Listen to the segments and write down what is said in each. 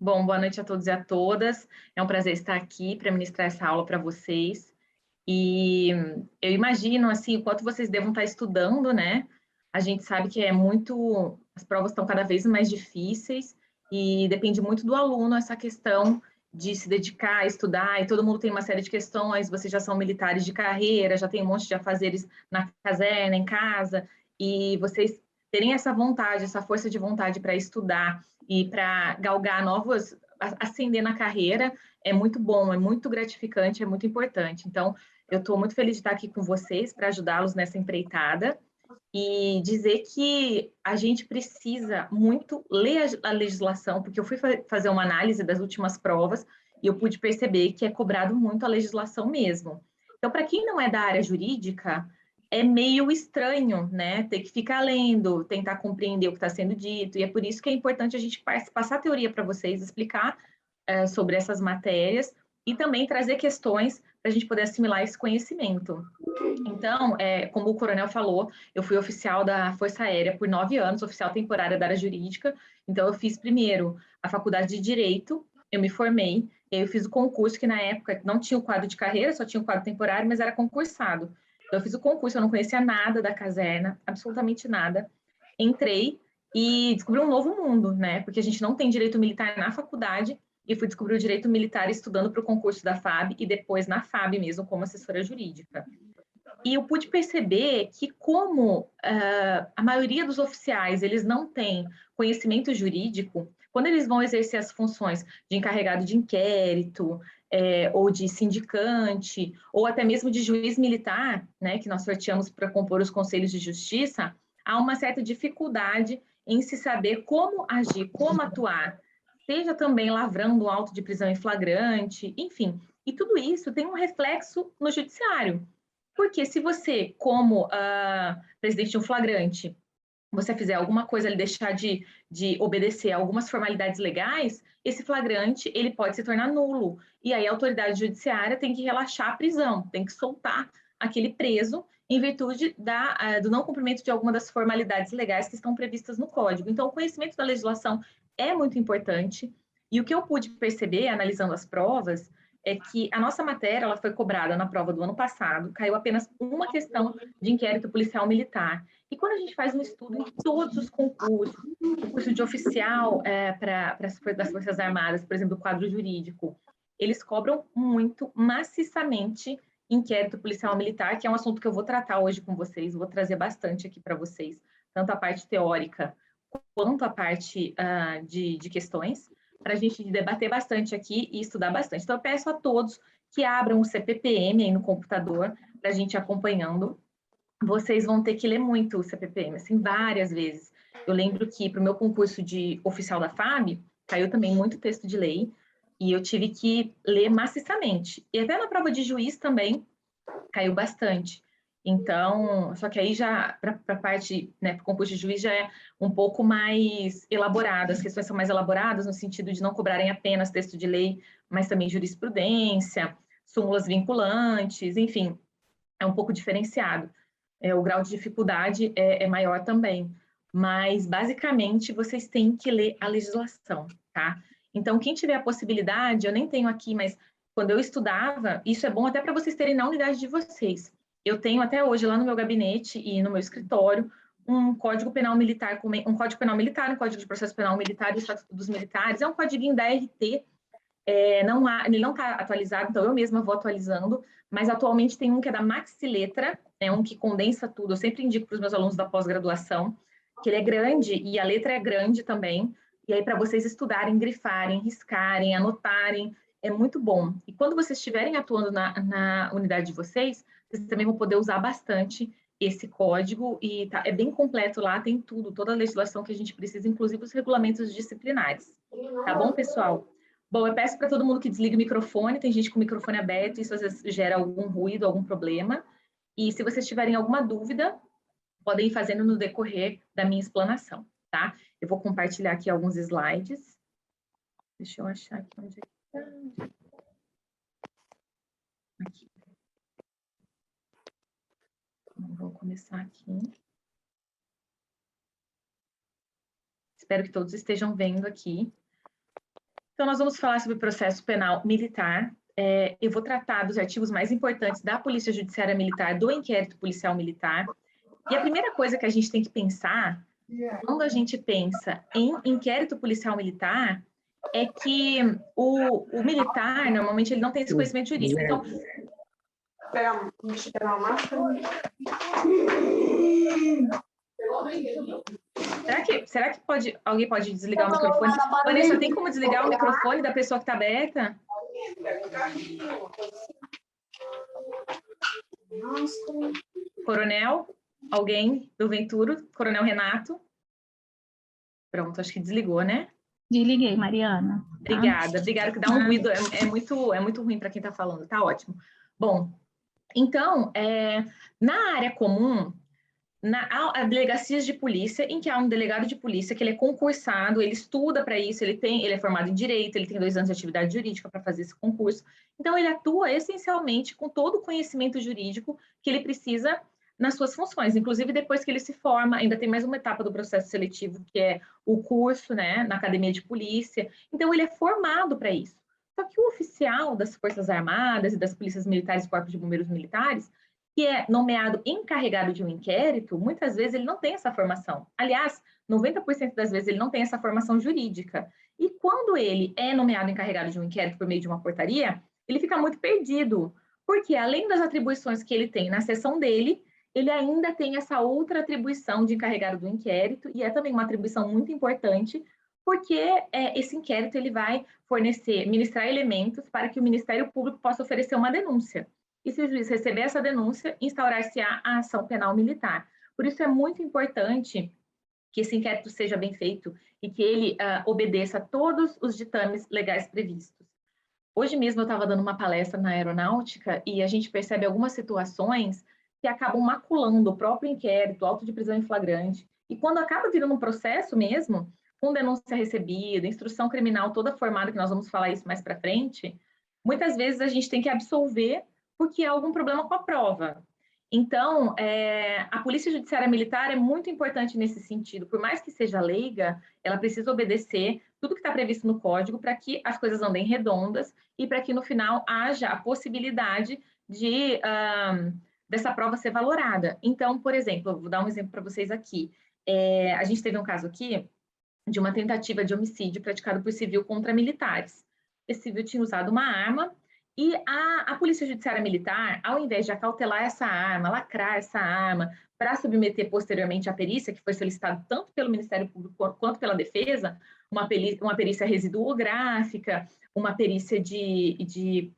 Bom, boa noite a todos e a todas. É um prazer estar aqui para ministrar essa aula para vocês. E eu imagino, assim, o quanto vocês devam estar estudando, né? A gente sabe que as provas estão cada vez mais difíceis e depende muito do aluno essa questão de se dedicar a estudar, e todo mundo tem uma série de questões, vocês já são militares de carreira, já tem um monte de afazeres na caserna, em casa, e vocês terem essa vontade, essa força de vontade para estudar e para galgar ascender na carreira, é muito bom, é muito gratificante, é muito importante. Então, eu estou muito feliz de estar aqui com vocês para ajudá-los nessa empreitada e dizer que a gente precisa muito ler a legislação, porque eu fui fazer uma análise das últimas provas e eu pude perceber que é cobrado muito a legislação mesmo. Então, para quem não é da área jurídica, é meio estranho, né? Ter que ficar lendo, tentar compreender o que está sendo dito, e é por isso que é importante a gente passar a teoria para vocês, explicar sobre essas matérias e também trazer questões para a gente poder assimilar esse conhecimento. Então, como o coronel falou, eu fui oficial da Força Aérea por 9 anos, oficial temporária da área jurídica. Então, eu fiz primeiro a faculdade de Direito, eu me formei, e aí eu fiz o concurso, que na época não tinha o quadro de carreira, só tinha o quadro temporário, mas era concursado. Então, eu fiz o concurso, eu não conhecia nada da caserna, absolutamente nada. Entrei e descobri um novo mundo, né? Porque a gente não tem direito militar na faculdade, e fui descobrir o direito militar estudando para o concurso da FAB e depois na FAB mesmo, como assessora jurídica. E eu pude perceber que como a maioria dos oficiais eles não têm conhecimento jurídico, quando eles vão exercer as funções de encarregado de inquérito, ou de sindicante, ou até mesmo de juiz militar, né, que nós sorteamos para compor os conselhos de justiça, há uma certa dificuldade em se saber como agir, como atuar, seja também lavrando um auto de prisão em flagrante, enfim. E tudo isso tem um reflexo no judiciário. Porque se você, como presidente de um flagrante, você fizer alguma coisa, ele deixar de obedecer a algumas formalidades legais, esse flagrante ele pode se tornar nulo. E aí a autoridade judiciária tem que relaxar a prisão, tem que soltar aquele preso em virtude do não cumprimento de alguma das formalidades legais que estão previstas no Código. Então, o conhecimento da legislação é muito importante. E o que eu pude perceber, analisando as provas, é que a nossa matéria ela foi cobrada na prova do ano passado, caiu apenas uma questão de inquérito policial militar. E quando a gente faz um estudo em todos os concursos, concurso de oficial das Forças Armadas, por exemplo, o quadro jurídico, eles cobram muito, maciçamente, inquérito policial militar, que é um assunto que eu vou tratar hoje com vocês, vou trazer bastante aqui para vocês, tanto a parte teórica quanto a parte de questões, para a gente debater bastante aqui e estudar bastante. Então, eu peço a todos que abram o CPPM aí no computador, para a gente ir acompanhando. Vocês vão ter que ler muito o CPPM, assim, várias vezes. Eu lembro que para o meu concurso de oficial da FAB, caiu também muito texto de lei, e eu tive que ler maciçamente. E até na prova de juiz também caiu bastante. Então, só que aí já, para a parte, né, para o concurso de juiz já é um pouco mais elaborado, as questões são mais elaboradas no sentido de não cobrarem apenas texto de lei, mas também jurisprudência, súmulas vinculantes, enfim, é um pouco diferenciado. O grau de dificuldade é maior também. Mas, basicamente, vocês têm que ler a legislação, tá? Então, quem tiver a possibilidade, eu nem tenho aqui, mas quando eu estudava, isso é bom até para vocês terem na unidade de vocês. Eu tenho até hoje lá no meu gabinete e no meu escritório um código penal militar, um código penal militar, um código de processo penal militar e o estatuto dos militares, é um código da RT, ele não está atualizado, então eu mesma vou atualizando, mas atualmente tem um que é da Maxi Letra, é um que condensa tudo. Eu sempre indico para os meus alunos da pós-graduação, que ele é grande e a letra é grande também, e aí para vocês estudarem, grifarem, riscarem, anotarem, é muito bom. E quando vocês estiverem atuando na unidade de vocês, vocês também vão poder usar bastante esse código, e é bem completo lá, tem tudo, toda a legislação que a gente precisa, inclusive os regulamentos disciplinares. Tá bom, pessoal? Bom, eu peço para todo mundo que desligue o microfone, tem gente com o microfone aberto, isso às vezes gera algum ruído, algum problema. E se vocês tiverem alguma dúvida, podem ir fazendo no decorrer da minha explanação, tá? Eu vou compartilhar aqui alguns slides. Deixa eu achar aqui onde é que está. Aqui. Então, vou começar aqui. Espero que todos estejam vendo aqui. Então, nós vamos falar sobre o processo penal militar. Eu vou tratar dos artigos mais importantes da Polícia Judiciária Militar, do inquérito policial militar. E a primeira coisa que a gente tem que pensar, quando a gente pensa em inquérito policial militar, é que o militar, normalmente, ele não tem esse conhecimento jurídico. Então, deixa eu pegar uma máscara. Será que alguém pode desligar o microfone? Vanessa, tem como desligar o microfone da pessoa que está aberta? Coronel? Alguém do Venturo? Coronel Renato? Pronto, acho que desligou, né? Desliguei, Mariana. Obrigada, obrigada, que dá um ruído, é muito ruim para quem está falando, tá ótimo. Bom, então, na área comum, há delegacias de polícia em que há um delegado de polícia que ele é concursado, ele estuda para isso, ele é formado em direito, ele tem 2 anos de atividade jurídica para fazer esse concurso. Então, ele atua essencialmente com todo o conhecimento jurídico que ele precisa nas suas funções. Inclusive, depois que ele se forma, ainda tem mais uma etapa do processo seletivo, que é o curso, né, na academia de polícia. Então, ele é formado para isso. Só que o oficial das Forças Armadas e das polícias militares e corpos de bombeiros militares, que é nomeado encarregado de um inquérito, muitas vezes ele não tem essa formação. Aliás, 90% das vezes ele não tem essa formação jurídica. E quando ele é nomeado encarregado de um inquérito por meio de uma portaria, ele fica muito perdido, porque além das atribuições que ele tem na seção dele, ele ainda tem essa outra atribuição de encarregado do inquérito, e é também uma atribuição muito importante, porque esse inquérito ele vai ministrar elementos para que o Ministério Público possa oferecer uma denúncia. E se o juiz receber essa denúncia, instaurar-se-á a ação penal militar. Por isso é muito importante que esse inquérito seja bem feito e que ele obedeça a todos os ditames legais previstos. Hoje mesmo eu estava dando uma palestra na aeronáutica e a gente percebe algumas situações que acabam maculando o próprio inquérito, auto de prisão em flagrante. E quando acaba virando um processo mesmo, com denúncia recebida, instrução criminal toda formada, que nós vamos falar isso mais para frente, muitas vezes a gente tem que absolver porque há algum problema com a prova. Então, a Polícia Judiciária Militar é muito importante nesse sentido. Por mais que seja leiga, ela precisa obedecer tudo que está previsto no Código para que as coisas andem redondas e para que, no final, haja a possibilidade dessa prova ser valorada. Então, por exemplo, eu vou dar um exemplo para vocês aqui. A gente teve um caso aqui de uma tentativa de homicídio praticado por civil contra militares. Esse civil tinha usado uma arma e a Polícia Judiciária Militar, ao invés de acautelar essa arma, lacrar essa arma, para submeter posteriormente à perícia, que foi solicitado tanto pelo Ministério Público quanto pela Defesa, uma perícia residuográfica, uma perícia de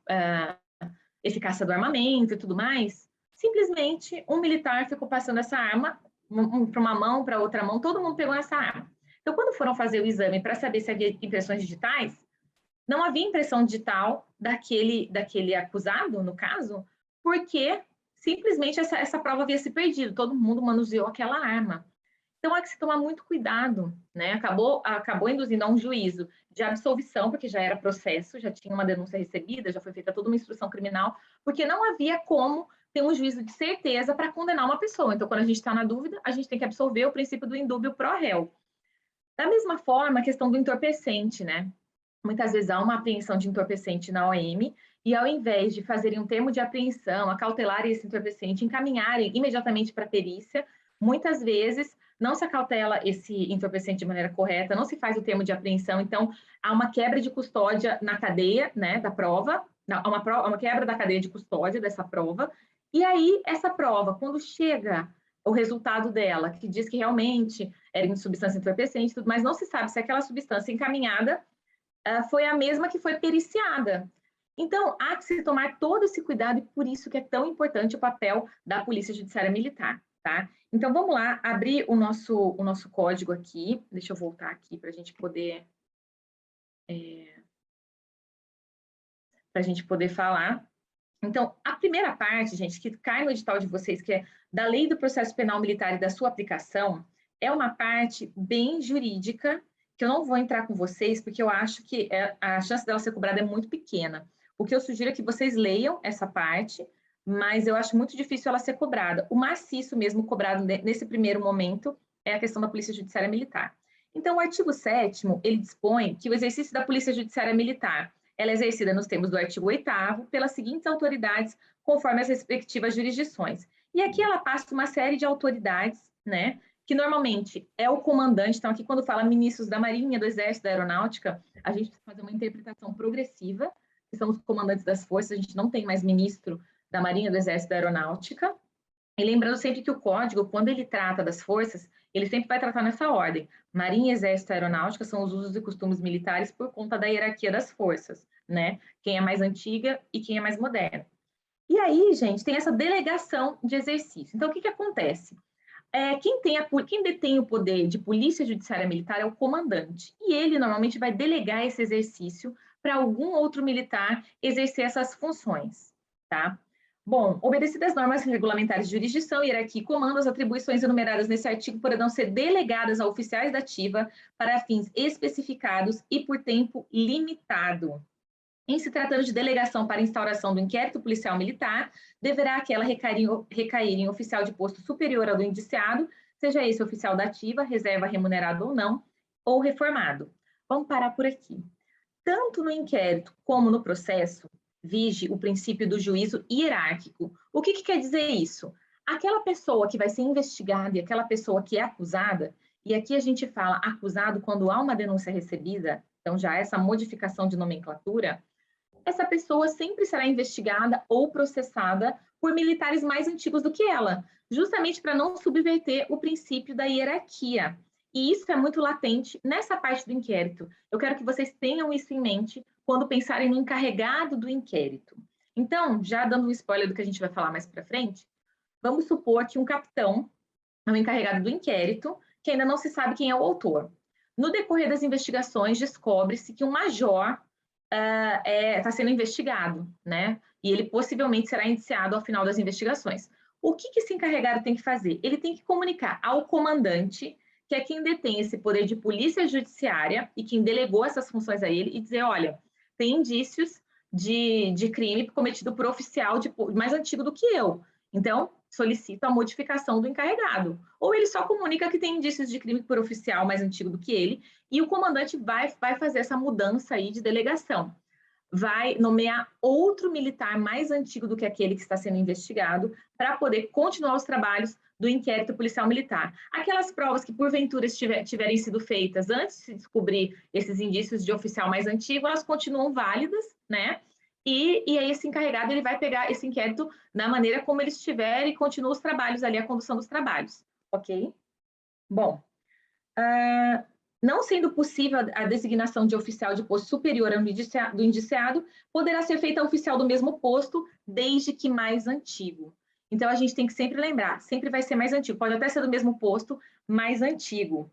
eficácia do armamento e tudo mais, simplesmente um militar ficou passando essa arma para uma mão, para outra mão, todo mundo pegou essa arma. Então, quando foram fazer o exame para saber se havia impressões digitais, não havia impressão digital daquele acusado, no caso, porque simplesmente essa prova havia se perdido, todo mundo manuseou aquela arma. Então, há que se tomar muito cuidado, né? Acabou induzindo a um juízo de absolvição, porque já era processo, já tinha uma denúncia recebida, já foi feita toda uma instrução criminal, porque não havia como ter um juízo de certeza para condenar uma pessoa. Então, quando a gente está na dúvida, a gente tem que absolver o princípio do indúbio pro réu. Da mesma forma, a questão do entorpecente, né? Muitas vezes há uma apreensão de entorpecente na OM e, ao invés de fazerem um termo de apreensão, acautelarem esse entorpecente, encaminharem imediatamente para a perícia, muitas vezes não se acautela esse entorpecente de maneira correta, não se faz o termo de apreensão, então há uma quebra de custódia na cadeia, né, da prova, há uma quebra da cadeia de custódia dessa prova, e aí essa prova, quando chega o resultado dela, que diz que realmente era em substância entorpecente, tudo, mas não se sabe se aquela substância encaminhada foi a mesma que foi periciada. Então, há que se tomar todo esse cuidado e por isso que é tão importante o papel da Polícia Judiciária Militar, tá? Então, vamos lá, abrir o nosso código aqui. Deixa eu voltar aqui para a gente poder... falar. Então, a primeira parte, gente, que cai no edital de vocês, que é da Lei do Processo Penal Militar e da sua aplicação, é uma parte bem jurídica, que eu não vou entrar com vocês, porque eu acho que a chance dela ser cobrada é muito pequena. O que eu sugiro é que vocês leiam essa parte, mas eu acho muito difícil ela ser cobrada. O maciço mesmo cobrado nesse primeiro momento é a questão da Polícia Judiciária Militar. Então, o artigo 7º, ele dispõe que o exercício da Polícia Judiciária Militar, ela é exercida nos termos do artigo 8º pelas seguintes autoridades, conforme as respectivas jurisdições. E aqui ela passa uma série de autoridades, né, que normalmente é o comandante. Então, aqui quando fala ministros da Marinha, do Exército, da Aeronáutica, a gente precisa fazer uma interpretação progressiva, que são os comandantes das forças, a gente não tem mais ministro da Marinha, do Exército, da Aeronáutica. E lembrando sempre que o Código, quando ele trata das forças, ele sempre vai tratar nessa ordem. Marinha, Exército e Aeronáutica são os usos e costumes militares por conta da hierarquia das forças, né? Quem é mais antiga e quem é mais moderna. E aí, gente, tem essa delegação de exercício. Então, o que que acontece? Quem detém o poder de polícia judiciária militar é o comandante. E ele, normalmente, vai delegar esse exercício para algum outro militar exercer essas funções, tá? Bom, obedecidas as normas regulamentares de jurisdição, hierarquia e comando, as atribuições enumeradas nesse artigo poderão ser delegadas a oficiais da ativa para fins especificados e por tempo limitado. Em se tratando de delegação para instauração do inquérito policial militar, deverá aquela recair em oficial de posto superior ao do indiciado, seja esse oficial da ativa, reserva remunerado ou não, ou reformado. Vamos parar por aqui. Tanto no inquérito como no processo, vige o princípio do juízo hierárquico. O que quer dizer isso? Aquela pessoa que vai ser investigada e aquela pessoa que é acusada, e aqui a gente fala acusado quando há uma denúncia recebida, então já essa modificação de nomenclatura, essa pessoa sempre será investigada ou processada por militares mais antigos do que ela, justamente para não subverter o princípio da hierarquia. E isso é muito latente nessa parte do inquérito. Eu quero que vocês tenham isso em mente quando pensarem no encarregado do inquérito. Então, já dando um spoiler do que a gente vai falar mais para frente, vamos supor que um capitão é o encarregado do inquérito, que ainda não se sabe quem é o autor. No decorrer das investigações, descobre-se que um major está sendo investigado, né? E ele possivelmente será indiciado ao final das investigações. O que esse encarregado tem que fazer? Ele tem que comunicar ao comandante, que é quem detém esse poder de polícia judiciária e quem delegou essas funções a ele, e dizer, olha, tem indícios de crime cometido por oficial mais antigo do que eu. Então, solicita a modificação do encarregado. Ou ele só comunica que tem indícios de crime por oficial mais antigo do que ele, e o comandante vai fazer essa mudança aí de delegação. Vai nomear outro militar mais antigo do que aquele que está sendo investigado para poder continuar os trabalhos do inquérito policial militar. Aquelas provas que, porventura, tiverem sido feitas antes de se descobrir esses indícios de oficial mais antigo, elas continuam válidas, né? E aí esse encarregado ele vai pegar esse inquérito da maneira como ele estiver e continua os trabalhos ali, a condução dos trabalhos, ok? Bom, não sendo possível a designação de oficial de posto superior ao do indiciado, poderá ser feita a oficial do mesmo posto, desde que mais antigo. Então, a gente tem que sempre lembrar, sempre vai ser mais antigo, pode até ser do mesmo posto, mais antigo.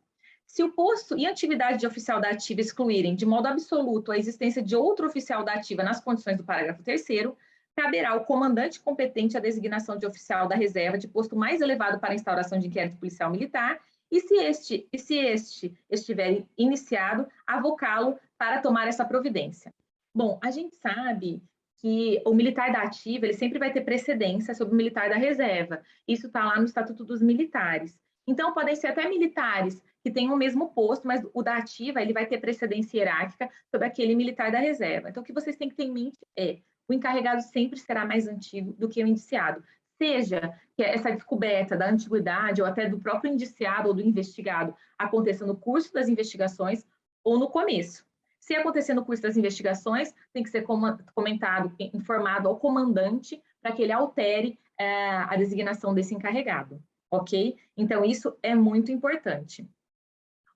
Se o posto e a atividade de oficial da ativa excluírem de modo absoluto a existência de outro oficial da ativa nas condições do parágrafo 3º, caberá ao comandante competente a designação de oficial da reserva de posto mais elevado para a instauração de inquérito policial militar e se este estiver iniciado, avocá-lo para tomar essa providência. Bom, a gente sabe que o militar da ativa ele sempre vai ter precedência sobre o militar da reserva. Isso está lá no Estatuto dos Militares. Então, podem ser até militares que têm o mesmo posto, mas o da ativa ele vai ter precedência hierárquica sobre aquele militar da reserva. Então, o que vocês têm que ter em mente é o encarregado sempre será mais antigo do que o indiciado. Seja que essa descoberta da antiguidade ou até do próprio indiciado ou do investigado aconteça no curso das investigações ou no começo. Se acontecer no curso das investigações, tem que ser comentado, informado ao comandante para que ele altere a designação desse encarregado, ok? Então, isso é muito importante.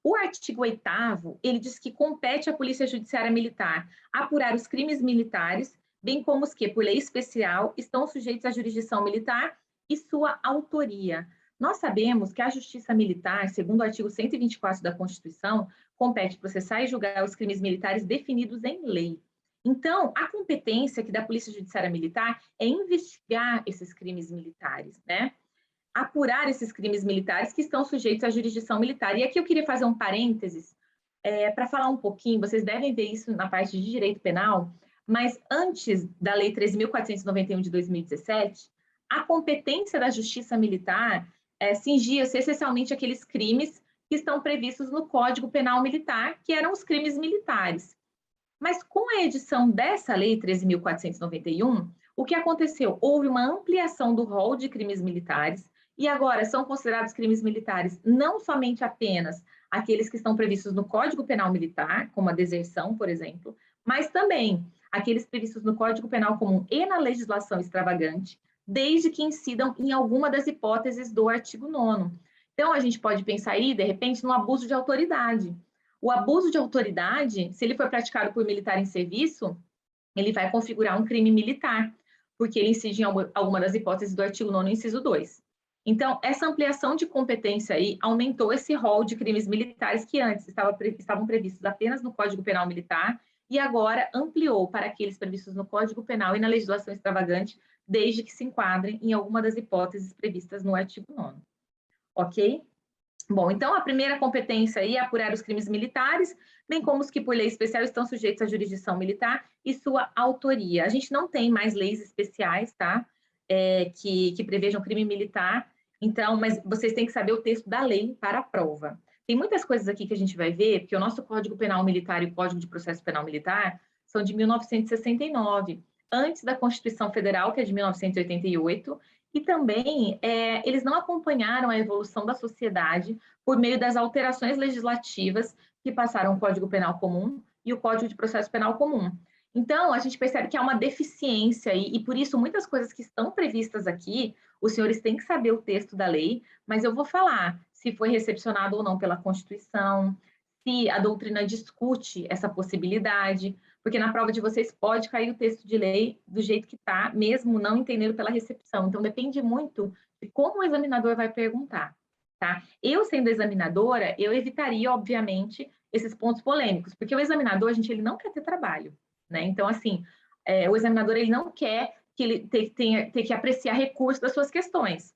O artigo 8º, ele diz que compete à Polícia Judiciária Militar apurar os crimes militares, bem como os que, por lei especial, estão sujeitos à jurisdição militar e sua autoria. Nós sabemos que a Justiça Militar, segundo o artigo 124 da Constituição, compete processar e julgar os crimes militares definidos em lei. Então, a competência aqui da Polícia Judiciária Militar é investigar esses crimes militares, né? Apurar esses crimes militares que estão sujeitos à jurisdição militar. E aqui eu queria fazer um parênteses para falar um pouquinho, vocês devem ver isso na parte de direito penal, mas antes da Lei 13.491 de 2017, a competência da Justiça Militar cingia-se essencialmente aqueles crimes que estão previstos no Código Penal Militar, que eram os crimes militares. Mas com a edição dessa Lei 13.491, o que aconteceu? Houve uma ampliação do rol de crimes militares, e agora são considerados crimes militares não somente apenas aqueles que estão previstos no Código Penal Militar, como a deserção, por exemplo, mas também aqueles previstos no Código Penal Comum e na legislação extravagante, desde que incidam em alguma das hipóteses do artigo 9º. Então, a gente pode pensar aí, de repente, no abuso de autoridade. O abuso de autoridade, se ele for praticado por militar em serviço, ele vai configurar um crime militar, porque ele incide em alguma das hipóteses do artigo 9º, inciso 2. Então, essa ampliação de competência aí aumentou esse rol de crimes militares que antes estavam previstos apenas no Código Penal Militar e agora ampliou para aqueles previstos no Código Penal e na legislação extravagante, desde que se enquadrem em alguma das hipóteses previstas no artigo 9º. Ok? Bom, então a primeira competência aí é apurar os crimes militares, bem como os que por lei especial estão sujeitos à jurisdição militar e sua autoria. A gente não tem mais leis especiais, tá? Que prevejam crime militar, então, mas vocês têm que saber o texto da lei para a prova. Tem muitas coisas aqui que a gente vai ver, porque o nosso Código Penal Militar e o Código de Processo Penal Militar são de 1969, antes da Constituição Federal, que é de 1988, e também eles não acompanharam a evolução da sociedade por meio das alterações legislativas que passaram o Código Penal Comum e o Código de Processo Penal Comum. Então, a gente percebe que há uma deficiência e por isso muitas coisas que estão previstas aqui, os senhores têm que saber o texto da lei, mas eu vou falar se foi recepcionado ou não pela Constituição, se a doutrina discute essa possibilidade, porque na prova de vocês pode cair o texto de lei do jeito que está, mesmo não entendendo pela recepção. Então, depende muito de como o examinador vai perguntar, tá? Eu, sendo examinadora, eu evitaria, obviamente, esses pontos polêmicos, porque o examinador, ele não quer ter trabalho, né? Então, assim, o examinador, ele não quer que ele tenha que apreciar recursos das suas questões.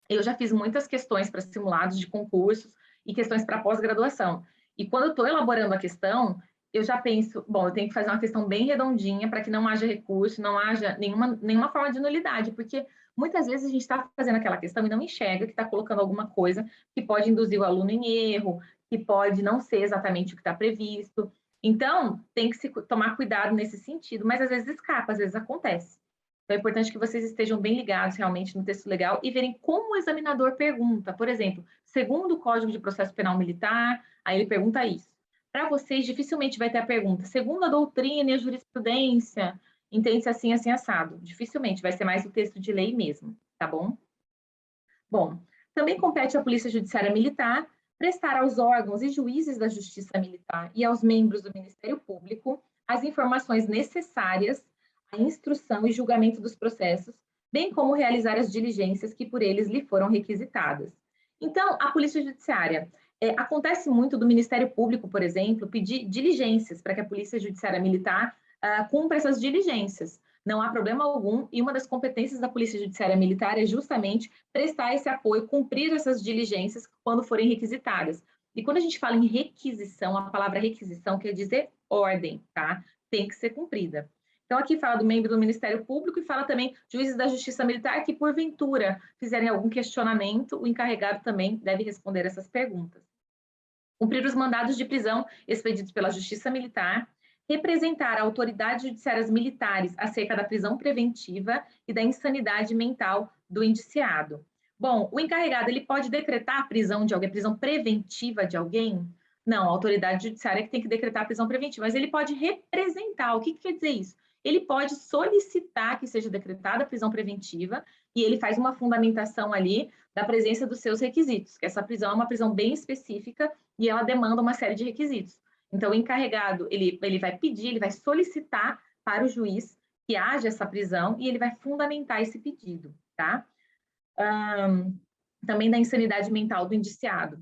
Eu já fiz muitas questões para simulados de concursos e questões para pós-graduação. E quando eu estou elaborando a questão, eu já penso, bom, eu tenho que fazer uma questão bem redondinha para que não haja recurso, não haja nenhuma forma de nulidade, porque muitas vezes a gente está fazendo aquela questão e não enxerga que está colocando alguma coisa que pode induzir o aluno em erro, que pode não ser exatamente o que está previsto. Então, tem que se tomar cuidado nesse sentido, mas às vezes escapa, às vezes acontece. Então, é importante que vocês estejam bem ligados realmente no texto legal e verem como o examinador pergunta. Por exemplo, segundo o Código de Processo Penal Militar, aí ele pergunta isso. Para vocês, dificilmente vai ter a pergunta, segundo a doutrina e a jurisprudência, entende-se assim, assim, assado. Dificilmente, vai ser mais o texto de lei mesmo, tá bom? Bom, também compete à Polícia Judiciária Militar prestar aos órgãos e juízes da Justiça Militar e aos membros do Ministério Público as informações necessárias à instrução e julgamento dos processos, bem como realizar as diligências que por eles lhe foram requisitadas. Então, a Polícia Judiciária, acontece muito do Ministério Público, por exemplo, pedir diligências para que a Polícia Judiciária Militar cumpra essas diligências. Não há problema algum, e uma das competências da Polícia Judiciária Militar é justamente prestar esse apoio, cumprir essas diligências quando forem requisitadas. E quando a gente fala em requisição, a palavra requisição quer dizer ordem, tá? Tem que ser cumprida. Então, aqui fala do membro do Ministério Público e fala também juízes da Justiça Militar que, porventura, fizerem algum questionamento, o encarregado também deve responder essas perguntas. Cumprir os mandados de prisão expedidos pela Justiça Militar, representar autoridades judiciárias militares acerca da prisão preventiva e da insanidade mental do indiciado. Bom, o encarregado, ele pode decretar a prisão de alguém, a prisão preventiva de alguém? Não, a autoridade judiciária é que tem que decretar a prisão preventiva, mas ele pode representar. O que quer dizer isso? Ele pode solicitar que seja decretada a prisão preventiva e ele faz uma fundamentação ali da presença dos seus requisitos, que essa prisão é uma prisão bem específica e ela demanda uma série de requisitos. Então, o encarregado, ele vai pedir, ele vai solicitar para o juiz que haja essa prisão e ele vai fundamentar esse pedido, tá? Também da insanidade mental do indiciado.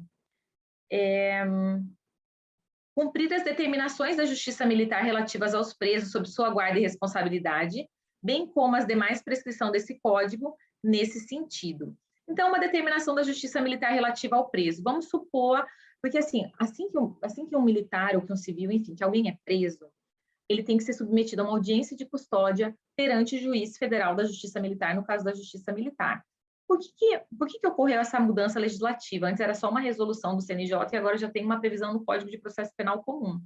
Cumprir as determinações da Justiça Militar relativas aos presos sob sua guarda e responsabilidade, bem como as demais prescrições desse código nesse sentido. Então, uma determinação da Justiça Militar relativa ao preso. Vamos supor, porque assim que um militar ou que um civil, enfim, que alguém é preso, ele tem que ser submetido a uma audiência de custódia perante o juiz federal da Justiça Militar, no caso da Justiça Militar. Por que ocorreu essa mudança legislativa? Antes era só uma resolução do CNJ e agora já tem uma previsão no Código de Processo Penal comum.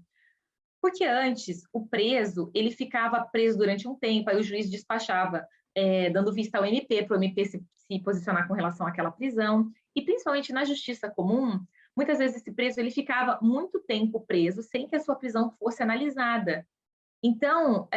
Porque antes, o preso, ele ficava preso durante um tempo, aí o juiz despachava, dando vista ao MP, para o MP se posicionar com relação àquela prisão. E, principalmente na justiça comum, muitas vezes esse preso ele ficava muito tempo preso sem que a sua prisão fosse analisada. Então,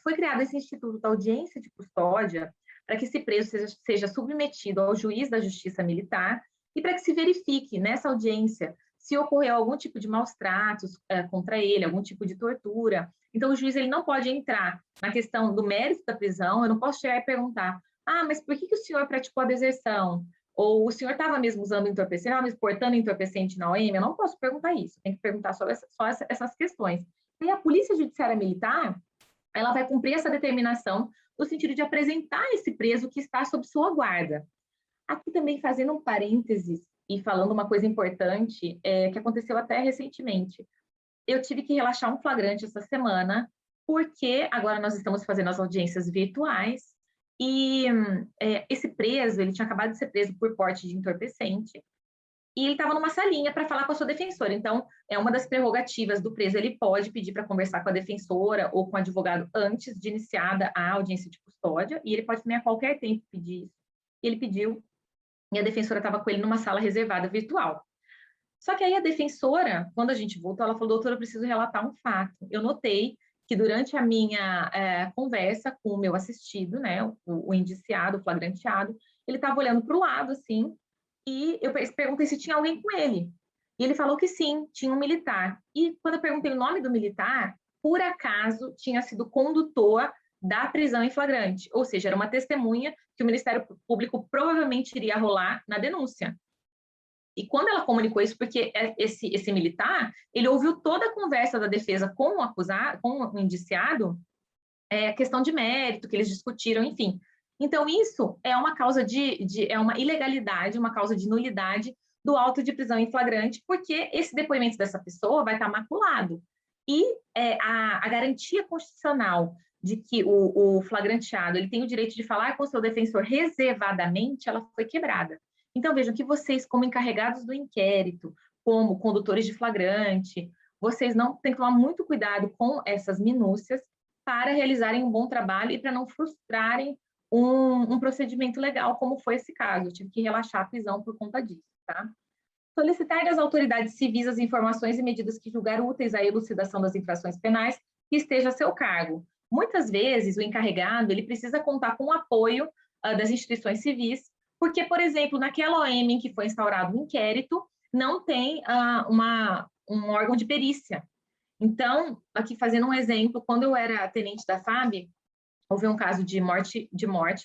foi criado esse Instituto da Audiência de Custódia para que esse preso seja submetido ao juiz da Justiça Militar e para que se verifique nessa audiência se ocorreu algum tipo de maus tratos contra ele, algum tipo de tortura. Então, o juiz ele não pode entrar na questão do mérito da prisão, eu não posso chegar e perguntar, mas por que o senhor praticou a deserção? Ou o senhor estava mesmo usando entorpecente, estava exportando entorpecente na OM? Eu não posso perguntar isso, tem que perguntar só essas questões. E a Polícia Judiciária Militar, ela vai cumprir essa determinação no sentido de apresentar esse preso que está sob sua guarda. Aqui também fazendo um parênteses e falando uma coisa importante, que aconteceu até recentemente. Eu tive que relaxar um flagrante essa semana, porque agora nós estamos fazendo as audiências virtuais, e esse preso, ele tinha acabado de ser preso por porte de entorpecente, e ele estava numa salinha para falar com a sua defensora. Então, é uma das prerrogativas do preso, ele pode pedir para conversar com a defensora ou com o advogado antes de iniciada a audiência de custódia, e ele pode também a qualquer tempo pedir isso. E ele pediu, e a defensora estava com ele numa sala reservada virtual. Só que aí a defensora, quando a gente voltou, ela falou, doutora, eu preciso relatar um fato. Eu notei que durante a minha conversa com o meu assistido, né, o indiciado, o flagranteado, ele estava olhando para o lado, assim, e eu perguntei se tinha alguém com ele. E ele falou que sim, tinha um militar. E quando eu perguntei o nome do militar, por acaso tinha sido condutor da prisão em flagrante, ou seja, era uma testemunha que o Ministério Público provavelmente iria rolar na denúncia. E quando ela comunicou isso, porque esse militar, ele ouviu toda a conversa da defesa com o acusado, com o indiciado, questão de mérito, que eles discutiram, enfim. Então, isso é uma causa é uma ilegalidade, uma causa de nulidade do auto de prisão em flagrante, porque esse depoimento dessa pessoa vai estar maculado. E a garantia constitucional de que o flagranteado ele tem o direito de falar com o seu defensor reservadamente, ela foi quebrada. Então, vejam que vocês, como encarregados do inquérito, como condutores de flagrante, vocês não têm que tomar muito cuidado com essas minúcias para realizarem um bom trabalho e para não frustrarem um procedimento legal, como foi esse caso. Eu tive que relaxar a prisão por conta disso, tá? Solicitar das autoridades civis as informações e medidas que julgar úteis à elucidação das infrações penais que esteja a seu cargo. Muitas vezes, o encarregado ele precisa contar com o apoio das instituições civis, porque, por exemplo, naquela OM em que foi instaurado o inquérito, não tem um órgão de perícia. Então, aqui fazendo um exemplo, quando eu era tenente da FAB, houve um caso de morte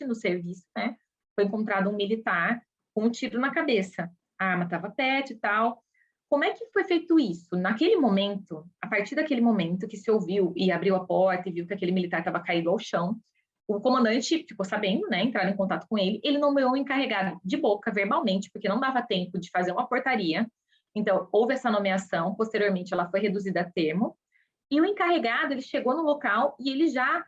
no serviço, né? Foi encontrado um militar com um tiro na cabeça. A arma estava perto e tal. Como é que foi feito isso? Naquele momento, a partir daquele momento que se ouviu e abriu a porta e viu que aquele militar estava caído ao chão, o comandante ficou sabendo, né, entraram em contato com ele nomeou um encarregado de boca, verbalmente, porque não dava tempo de fazer uma portaria. Então, houve essa nomeação, posteriormente ela foi reduzida a termo, e o encarregado, ele chegou no local e ele já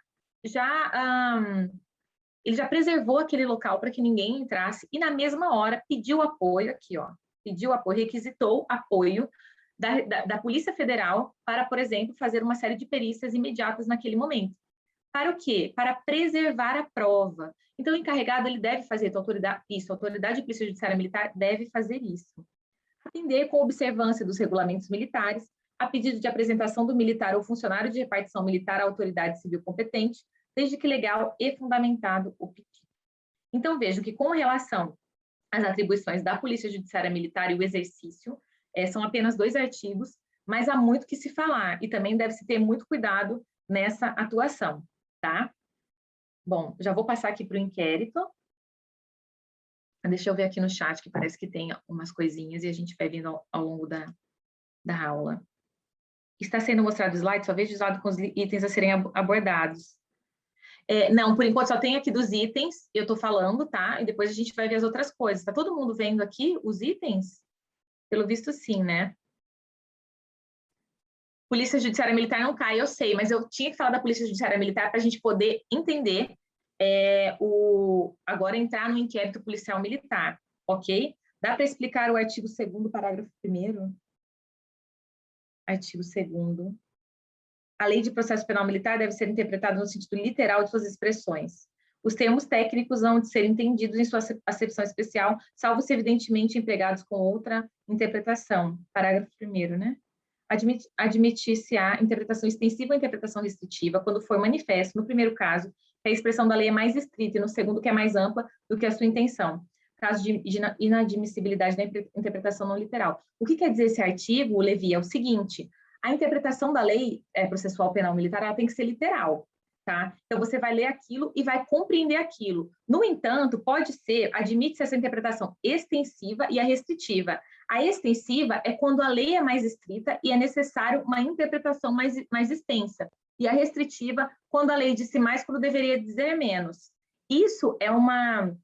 preservou aquele local para que ninguém entrasse, e na mesma hora pediu apoio, aqui, ó, pediu apoio, requisitou apoio da Polícia Federal para, por exemplo, fazer uma série de perícias imediatas naquele momento. Para o quê? Para preservar a prova. Então, o encarregado ele deve fazer isso, a autoridade de polícia judiciária militar deve fazer isso. Atender com observância dos regulamentos militares, a pedido de apresentação do militar ou funcionário de repartição militar à autoridade civil competente, desde que legal e fundamentado o pedido. Então, vejo que com relação às atribuições da Polícia Judiciária Militar e o exercício, são apenas 2 artigos, mas há muito que se falar, e também deve-se ter muito cuidado nessa atuação, tá? Bom, já vou passar aqui para o inquérito. Deixa eu ver aqui no chat, que parece que tem umas coisinhas, e a gente vai vendo ao longo da aula. Está sendo mostrado o slide, só vejo usado com os itens a serem abordados. Não, por enquanto só tem aqui dos itens, eu estou falando, tá? E depois a gente vai ver as outras coisas. Está todo mundo vendo aqui os itens? Pelo visto, sim, né? Polícia Judiciária Militar não cai, eu sei, mas eu tinha que falar da Polícia Judiciária Militar para a gente poder entender agora entrar no inquérito policial militar, ok? Dá para explicar o artigo 2º, parágrafo 1º? Artigo 2º. A lei de processo penal militar deve ser interpretada no sentido literal de suas expressões. Os termos técnicos não de ser entendidos em sua acepção especial, salvo se evidentemente empregados com outra interpretação. Parágrafo 1º, né? Admitir-se-á interpretação extensiva ou interpretação restritiva, quando for manifesto, no primeiro caso, que a expressão da lei é mais estrita e no segundo, que é mais ampla do que a sua intenção. Caso de inadmissibilidade da interpretação não literal. O que quer dizer esse artigo, Levi? É o seguinte: a interpretação da lei processual penal militar ela tem que ser literal, tá? Então, você vai ler aquilo e vai compreender aquilo. No entanto, pode ser, admite-se essa interpretação extensiva e a restritiva. A extensiva é quando a lei é mais estrita e é necessário uma interpretação mais extensa. E a restritiva, quando a lei disse mais, quando deveria dizer menos. Isso é uma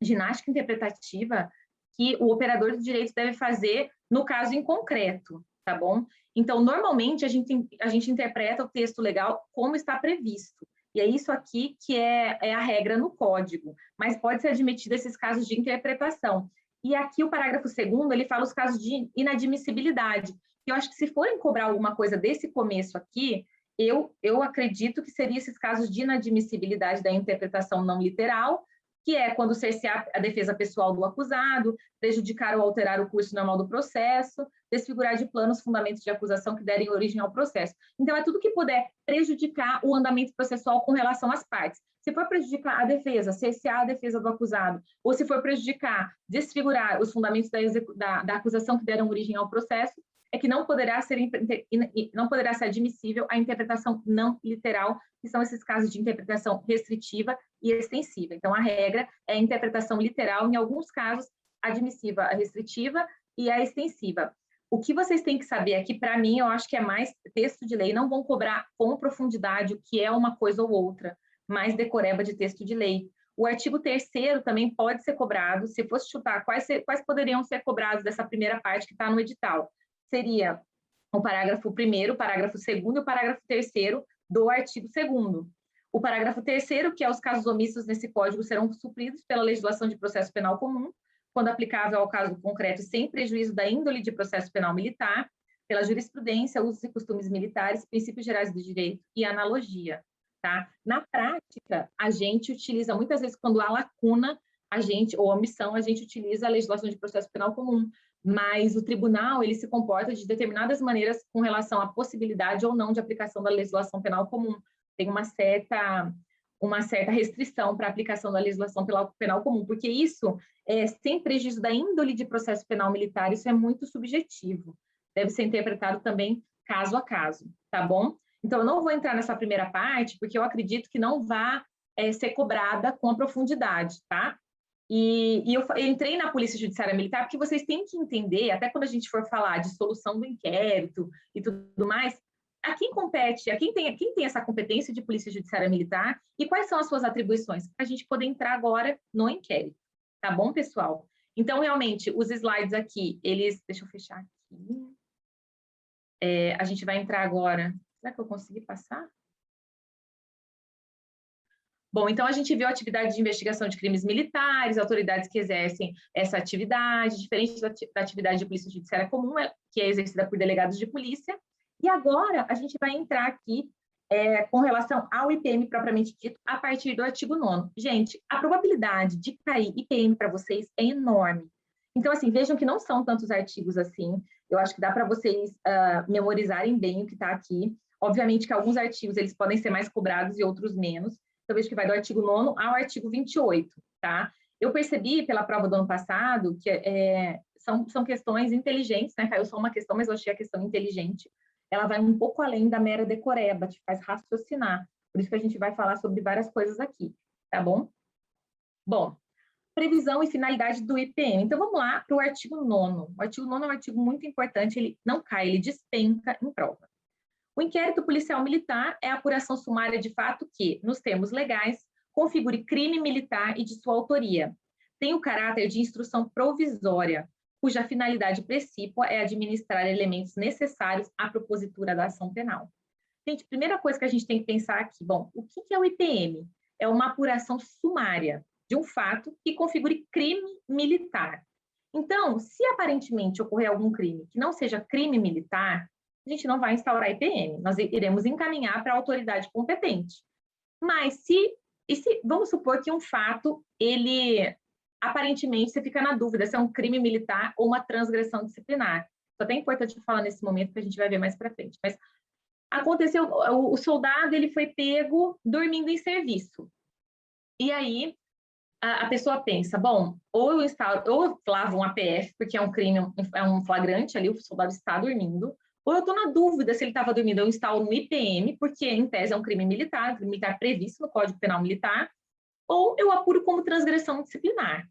ginástica interpretativa que o operador de direitos deve fazer no caso em concreto, tá bom? Então, normalmente, a gente interpreta o texto legal como está previsto. E é isso aqui que é a regra no código, mas pode ser admitido esses casos de interpretação. E aqui o parágrafo 2º, ele fala os casos de inadmissibilidade. Eu acho que se forem cobrar alguma coisa desse começo aqui, eu acredito que seriam esses casos de inadmissibilidade da interpretação não literal, que é quando cercear a defesa pessoal do acusado, prejudicar ou alterar o curso normal do processo, desfigurar de plano os fundamentos de acusação que derem origem ao processo. Então, é tudo que puder prejudicar o andamento processual com relação às partes. Se for prejudicar a defesa, cercear a defesa do acusado, ou se for prejudicar, desfigurar os fundamentos da acusação que deram origem ao processo, é que não poderá ser admissível a interpretação não literal, que são esses casos de interpretação restritiva e extensiva. Então, a regra é a interpretação literal, em alguns casos, admissiva a restritiva e a extensiva. O que vocês têm que saber aqui, para mim, eu acho que é mais texto de lei, não vão cobrar com profundidade o que é uma coisa ou outra, mais decoreba de texto de lei. O artigo 3º também pode ser cobrado, se fosse chutar, quais poderiam ser cobrados dessa primeira parte que está no edital? Seria o parágrafo 1º, o parágrafo 2º e o parágrafo 3º do artigo 2º. O parágrafo 3º, que é os casos omissos nesse código, serão supridos pela legislação de processo penal comum, quando aplicável ao caso concreto, sem prejuízo da índole de processo penal militar, pela jurisprudência, usos e costumes militares, princípios gerais do direito e analogia. Tá? Na prática, a gente utiliza, muitas vezes, quando há lacuna, ou omissão, a gente utiliza a legislação de processo penal comum, mas o tribunal, ele se comporta de determinadas maneiras com relação à possibilidade ou não de aplicação da legislação penal comum. Tem uma certa restrição para a aplicação da legislação penal comum, porque isso, sem prejuízo da índole de processo penal militar, isso é muito subjetivo. Deve ser interpretado também caso a caso, tá bom? Então, eu não vou entrar nessa primeira parte, porque eu acredito que não vá ser cobrada com a profundidade, tá? E eu entrei na Polícia Judiciária Militar porque vocês têm que entender, até quando a gente for falar de solução do inquérito e tudo mais, a quem compete, quem tem essa competência de Polícia Judiciária Militar e quais são as suas atribuições, para a gente poder entrar agora no inquérito. Tá bom, pessoal? Então, realmente, os slides aqui, deixa eu fechar aqui. A gente vai entrar agora. Será que eu consegui passar? Bom, então a gente viu a atividade de investigação de crimes militares, autoridades que exercem essa atividade, diferente da atividade de polícia judiciária comum, que é exercida por delegados de polícia. E agora a gente vai entrar aqui com relação ao IPM propriamente dito, a partir do artigo 9º. Gente, a probabilidade de cair IPM para vocês é enorme. Então, assim, vejam que não são tantos artigos assim. Eu acho que dá para vocês memorizarem bem o que está aqui. Obviamente que alguns artigos eles podem ser mais cobrados e outros menos. Eu vejo que vai do artigo 9º ao artigo 28, tá? Eu percebi pela prova do ano passado que são questões inteligentes, né? Caiu só uma questão, mas eu achei a questão inteligente. Ela vai um pouco além da mera decoreba, te faz raciocinar. Por isso que a gente vai falar sobre várias coisas aqui, tá bom? Bom, previsão e finalidade do IPM. Então, vamos lá para o artigo 9º. O artigo 9º é um artigo muito importante, ele não cai, ele despenca em prova. O inquérito policial militar é a apuração sumária de fato que, nos termos legais, configure crime militar e de sua autoria. Tem o caráter de instrução provisória, cuja finalidade precípua é administrar elementos necessários à propositura da ação penal. Gente, primeira coisa que a gente tem que pensar aqui, bom, o que é o IPM? é uma apuração sumária de um fato que configure crime militar. Então, se aparentemente ocorrer algum crime que não seja crime militar, a gente não vai instaurar IPM, nós iremos encaminhar para a autoridade competente. Mas vamos supor que um fato, ele aparentemente você fica na dúvida se é um crime militar ou uma transgressão disciplinar. Só até importante falar nesse momento, que a gente vai ver mais para frente. Mas aconteceu, o soldado ele foi pego dormindo em serviço. E aí a pessoa pensa, bom, ou eu lavo um APF, porque é um crime, é um flagrante ali, o soldado está dormindo, ou eu estou na dúvida se ele estava dormindo, eu instalo um IPM, porque em tese é um crime militar previsto no Código Penal Militar, ou eu apuro como transgressão disciplinar.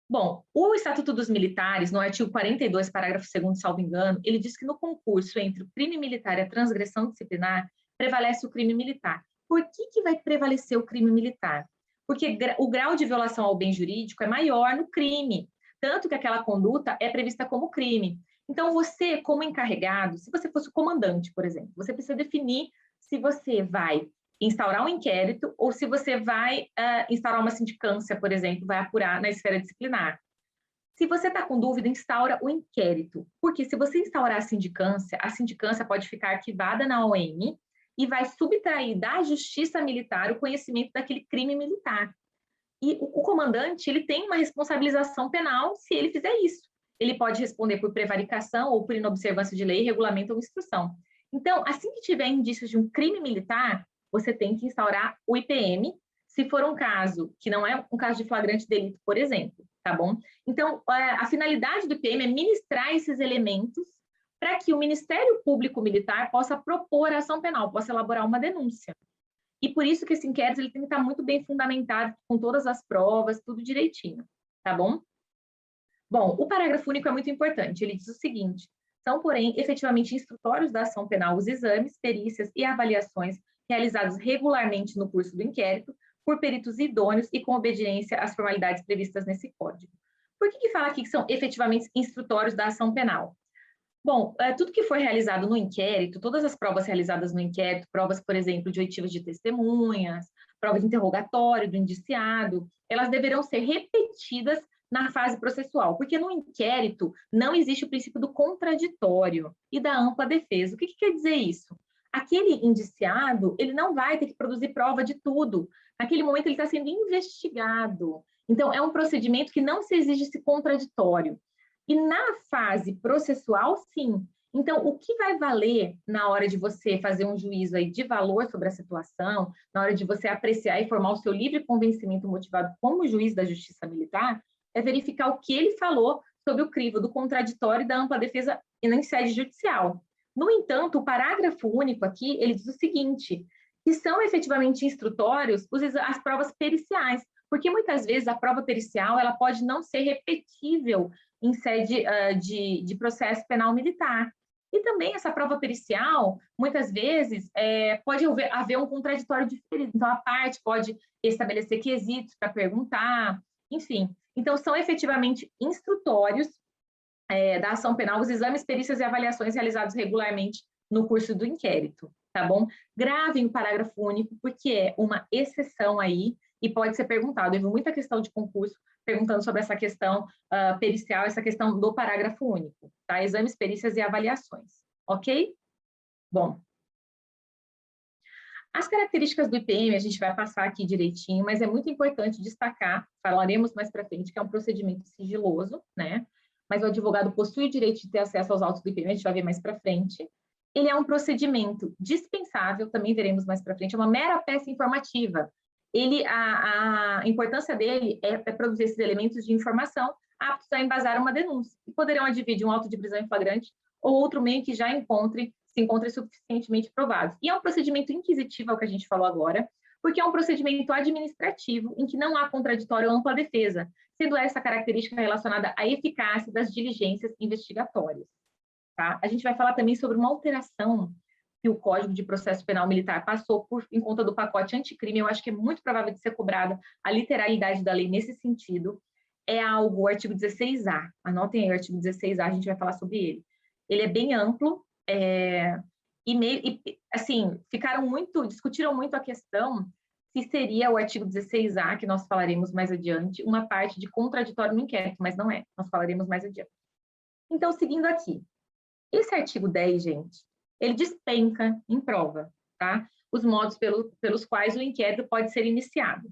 Bom, o Estatuto dos Militares, no artigo 42, parágrafo 2º, salvo engano, ele diz que no concurso entre o crime militar e a transgressão disciplinar, prevalece o crime militar. Por que vai prevalecer o crime militar? Porque o grau de violação ao bem jurídico é maior no crime, tanto que aquela conduta é prevista como crime. Então, você, como encarregado, se você fosse o comandante, por exemplo, você precisa definir se você vai instaurar um inquérito ou se você vai instaurar uma sindicância, por exemplo, vai apurar na esfera disciplinar. Se você está com dúvida, instaura o inquérito, porque se você instaurar a sindicância pode ficar arquivada na OM e vai subtrair da justiça militar o conhecimento daquele crime militar. E o comandante, ele tem uma responsabilização penal se ele fizer isso. Ele pode responder por prevaricação ou por inobservância de lei, regulamento ou instrução. Então, assim que tiver indícios de um crime militar, você tem que instaurar o IPM, se for um caso que não é um caso de flagrante delito, por exemplo, tá bom? Então, a finalidade do IPM é ministrar esses elementos para que o Ministério Público Militar possa propor a ação penal, possa elaborar uma denúncia. E por isso que esse inquérito ele tem que estar muito bem fundamentado, com todas as provas, tudo direitinho, tá bom? Bom, o parágrafo único é muito importante, ele diz o seguinte: são, porém, efetivamente instrutórios da ação penal os exames, perícias e avaliações realizados regularmente no curso do inquérito, por peritos idôneos e com obediência às formalidades previstas nesse Código. Por que fala aqui que são efetivamente instrutórios da ação penal? Bom, tudo que for realizado no inquérito, todas as provas realizadas no inquérito, provas, por exemplo, de oitivas de testemunhas, provas de interrogatório do indiciado, elas deverão ser repetidas na fase processual, porque no inquérito não existe o princípio do contraditório e da ampla defesa. O que quer dizer isso? Aquele indiciado, ele não vai ter que produzir prova de tudo. Naquele momento, ele está sendo investigado. Então, é um procedimento que não se exige esse contraditório. E na fase processual, sim. Então, o que vai valer na hora de você fazer um juízo aí de valor sobre a situação, na hora de você apreciar e formar o seu livre convencimento motivado como juiz da Justiça Militar, é verificar o que ele falou sobre o crivo do contraditório e da ampla defesa em sede judicial. No entanto, o parágrafo único aqui, ele diz o seguinte, que são efetivamente instrutórios as provas periciais, porque muitas vezes a prova pericial ela pode não ser repetível em sede de processo penal militar. E também essa prova pericial, muitas vezes, pode haver um contraditório diferido. Então, a parte pode estabelecer quesitos para perguntar, enfim. Então, são efetivamente instrutórios da ação penal os exames, perícias e avaliações realizados regularmente no curso do inquérito, tá bom? Gravem o parágrafo único, porque é uma exceção aí e pode ser perguntado. Eu vi muita questão de concurso perguntando sobre essa questão pericial, essa questão do parágrafo único, tá? Exames, perícias e avaliações, ok? Bom, as características do IPM a gente vai passar aqui direitinho, mas é muito importante destacar, falaremos mais para frente, que é um procedimento sigiloso, né? Mas o advogado possui o direito de ter acesso aos autos do IPM, a gente vai ver mais para frente. Ele é um procedimento dispensável, também veremos mais para frente, é uma mera peça informativa. A importância dele é produzir esses elementos de informação aptos a embasar uma denúncia, que poderão advir de um auto de prisão em flagrante ou outro meio que já se encontre suficientemente provado. E é um procedimento inquisitivo, é o que a gente falou agora, porque é um procedimento administrativo em que não há contraditório ou ampla defesa, sendo essa característica relacionada à eficácia das diligências investigatórias. Tá? A gente vai falar também sobre uma alteração que o Código de Processo Penal Militar passou em conta do pacote anticrime. Eu acho que é muito provável de ser cobrada a literalidade da lei nesse sentido. É o artigo 16A. Anotem aí o artigo 16A, a gente vai falar sobre ele. Ele é bem amplo, assim, discutiram muito a questão se seria o artigo 16A, que nós falaremos mais adiante, uma parte de contraditório no inquérito, mas não é, nós falaremos mais adiante. Então, seguindo aqui, esse artigo 10, gente, ele despenca em prova, tá? Os modos pelos quais o inquérito pode ser iniciado.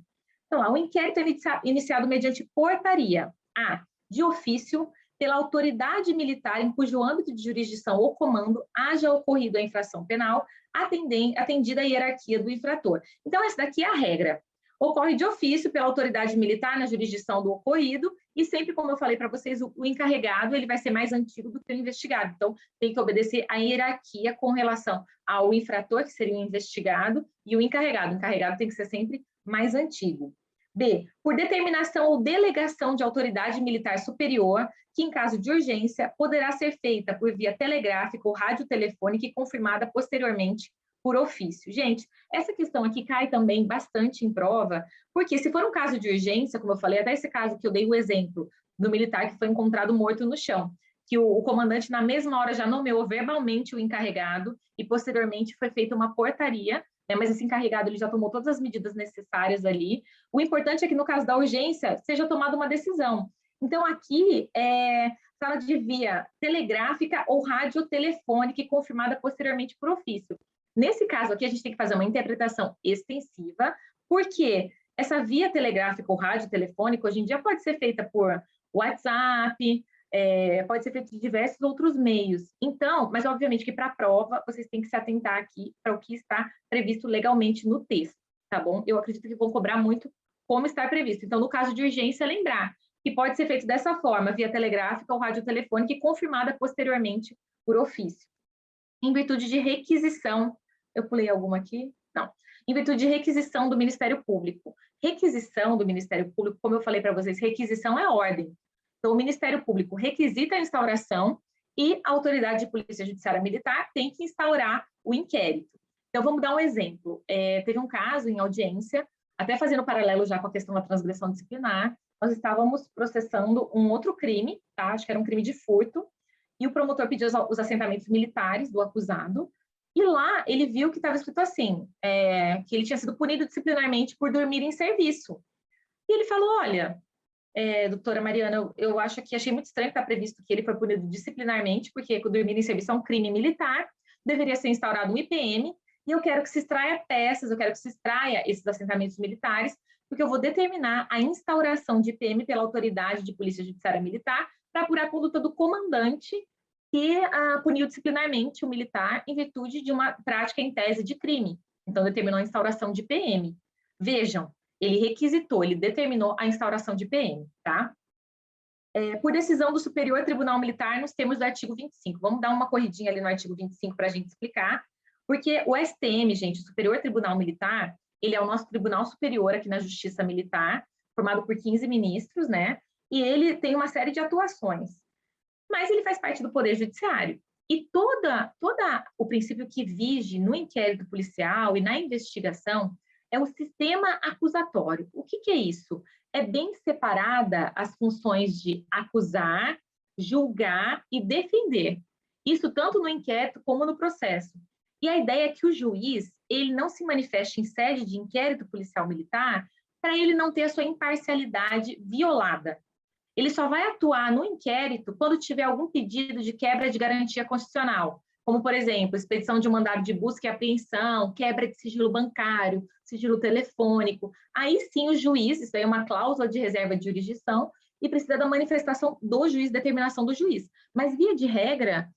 Então, lá, o inquérito é iniciado mediante portaria A, de ofício, pela autoridade militar em cujo âmbito de jurisdição ou comando haja ocorrido a infração penal, atendida a hierarquia do infrator. Então, essa daqui é a regra. Ocorre de ofício pela autoridade militar na jurisdição do ocorrido e sempre, como eu falei para vocês, o encarregado ele vai ser mais antigo do que o investigado. Então, tem que obedecer à hierarquia com relação ao infrator, que seria o investigado, e o encarregado. O encarregado tem que ser sempre mais antigo. B, por determinação ou delegação de autoridade militar superior, que em caso de urgência poderá ser feita por via telegráfica ou radiotelefônica e confirmada posteriormente por ofício. Gente, essa questão aqui cai também bastante em prova, porque se for um caso de urgência, como eu falei, até esse caso que eu dei o exemplo do militar que foi encontrado morto no chão, que o comandante na mesma hora já nomeou verbalmente o encarregado e posteriormente foi feita uma portaria, né, mas esse encarregado ele já tomou todas as medidas necessárias ali. O importante é que no caso da urgência seja tomada uma decisão. Então aqui fala de via telegráfica ou radiotelefônica e confirmada posteriormente por ofício. Nesse caso aqui, a gente tem que fazer uma interpretação extensiva, porque essa via telegráfica ou radiotelefônica, hoje em dia, pode ser feita por WhatsApp, pode ser feita de diversos outros meios. Então, mas obviamente que para a prova, vocês têm que se atentar aqui para o que está previsto legalmente no texto, tá bom? Eu acredito que vão cobrar muito como está previsto. Então, no caso de urgência, lembrar que pode ser feito dessa forma, via telegráfica ou radiotelefônica e confirmada posteriormente por ofício. Em virtude de requisição, eu pulei alguma aqui? Não. Em virtude de requisição do Ministério Público. Requisição do Ministério Público, como eu falei para vocês, requisição é ordem. Então, o Ministério Público requisita a instauração e a autoridade de polícia judiciária militar tem que instaurar o inquérito. Então, vamos dar um exemplo. Teve um caso em audiência, até fazendo paralelo já com a questão da transgressão disciplinar, nós estávamos processando um outro crime, tá? Acho que era um crime de furto, e o promotor pediu os assentamentos militares do acusado, e lá ele viu que estava escrito assim, que ele tinha sido punido disciplinarmente por dormir em serviço. E ele falou, olha, doutora Mariana, eu acho que achei muito estranho que está previsto que ele foi punido disciplinarmente, porque dormir em serviço é um crime militar, deveria ser instaurado um IPM, e eu quero que se extraia peças, eu quero que se extraia esses assentamentos militares, porque eu vou determinar a instauração de IPM pela autoridade de polícia judiciária militar para apurar a conduta do comandante que puniu disciplinarmente o militar em virtude de uma prática em tese de crime. Então, determinou a instauração de PM. Vejam, ele requisitou, ele determinou a instauração de PM, tá? Por decisão do Superior Tribunal Militar, nos termos do artigo 25. Vamos dar uma corridinha ali no artigo 25 para a gente explicar, porque o STM, gente, o Superior Tribunal Militar, ele é o nosso tribunal superior aqui na Justiça Militar, formado por 15 ministros, né? E ele tem uma série de atuações. Mas ele faz parte do Poder Judiciário. E todo o princípio que vige no inquérito policial e na investigação é o sistema acusatório. O que é isso? É bem separada as funções de acusar, julgar e defender. Isso tanto no inquérito como no processo. E a ideia é que o juiz ele não se manifeste em sede de inquérito policial militar para ele não ter a sua imparcialidade violada. Ele só vai atuar no inquérito quando tiver algum pedido de quebra de garantia constitucional, como, por exemplo, expedição de um mandado de busca e apreensão, quebra de sigilo bancário, sigilo telefônico. Aí sim o juiz, isso aí é uma cláusula de reserva de jurisdição, e precisa da manifestação do juiz, determinação do juiz. Mas, via de regra,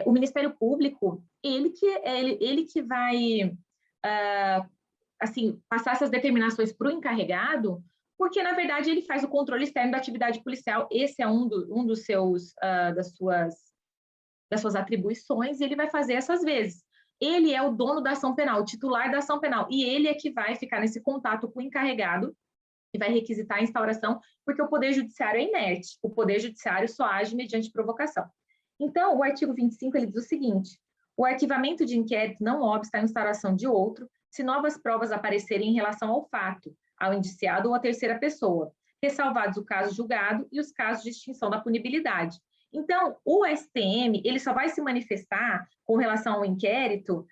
o Ministério Público, ele que vai assim, passar essas determinações para o encarregado, porque, na verdade, ele faz o controle externo da atividade policial. Esse é um dos seus, das suas atribuições, e ele vai fazer essas vezes. Ele é o dono da ação penal, o titular da ação penal, e ele é que vai ficar nesse contato com o encarregado e vai requisitar a instauração, porque o Poder Judiciário é inerte. O Poder Judiciário só age mediante provocação. Então, o artigo 25, ele diz o seguinte: o arquivamento de inquérito não obsta à instauração de outro, se novas provas aparecerem em relação ao fato, ao indiciado ou à terceira pessoa, ressalvados o caso julgado e os casos de extinção da punibilidade. Então, o STM, ele só vai se manifestar com relação ao inquérito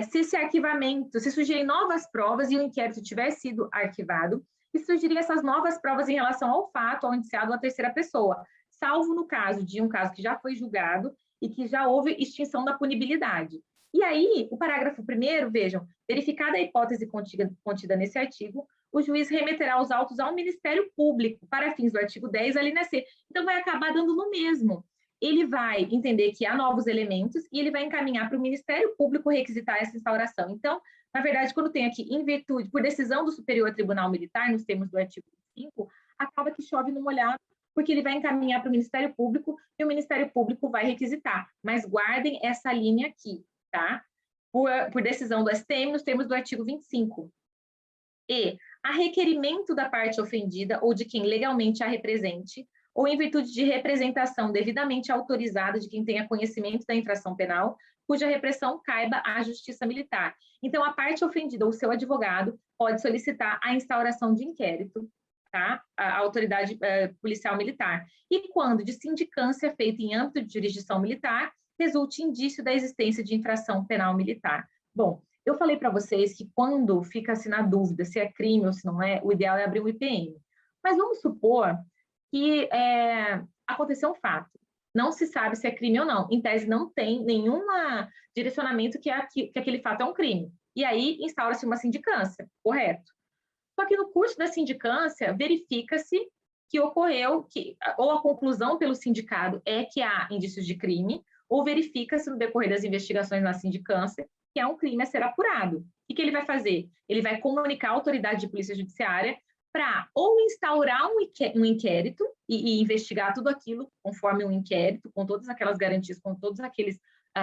se esse arquivamento, se surgirem novas provas e o inquérito tiver sido arquivado, e surgirem essas novas provas em relação ao fato, ao indiciado ou à terceira pessoa, salvo no caso de um caso que já foi julgado e que já houve extinção da punibilidade. E aí, o parágrafo 1º, vejam, verificada a hipótese contida nesse artigo, o juiz remeterá os autos ao Ministério Público para fins do artigo 10, alínea C. Então, vai acabar dando no mesmo. Ele vai entender que há novos elementos e ele vai encaminhar para o Ministério Público requisitar essa instauração. Então, na verdade, quando tem aqui, em virtude, por decisão do Superior Tribunal Militar, nos termos do artigo 5, acaba que chove no molhado, porque ele vai encaminhar para o Ministério Público e o Ministério Público vai requisitar. Mas guardem essa linha aqui, tá? Por decisão do STM, nos termos do artigo 25. E, a requerimento da parte ofendida ou de quem legalmente a represente, ou em virtude de representação devidamente autorizada de quem tenha conhecimento da infração penal, cuja repressão caiba à Justiça Militar. Então, a parte ofendida ou seu advogado pode solicitar a instauração de inquérito, tá? A autoridade policial militar. E quando de sindicância feita em âmbito de jurisdição militar, resulte indício da existência de infração penal militar. Bom, eu falei para vocês que quando fica-se na dúvida se é crime ou se não é, o ideal é abrir um IPM. Mas vamos supor que aconteceu um fato. Não se sabe se é crime ou não. Em tese, não tem nenhum direcionamento que aquele fato é um crime. E aí, instaura-se uma sindicância, correto? Só que no curso da sindicância, verifica-se que ocorreu, ou a conclusão pelo sindicado é que há indícios de crime, ou verifica-se no decorrer das investigações na sindicância que é um crime a ser apurado. O que ele vai fazer? Ele vai comunicar à autoridade de polícia judiciária para ou instaurar um inquérito e investigar tudo aquilo conforme um inquérito, com todas aquelas garantias, com todas aquelas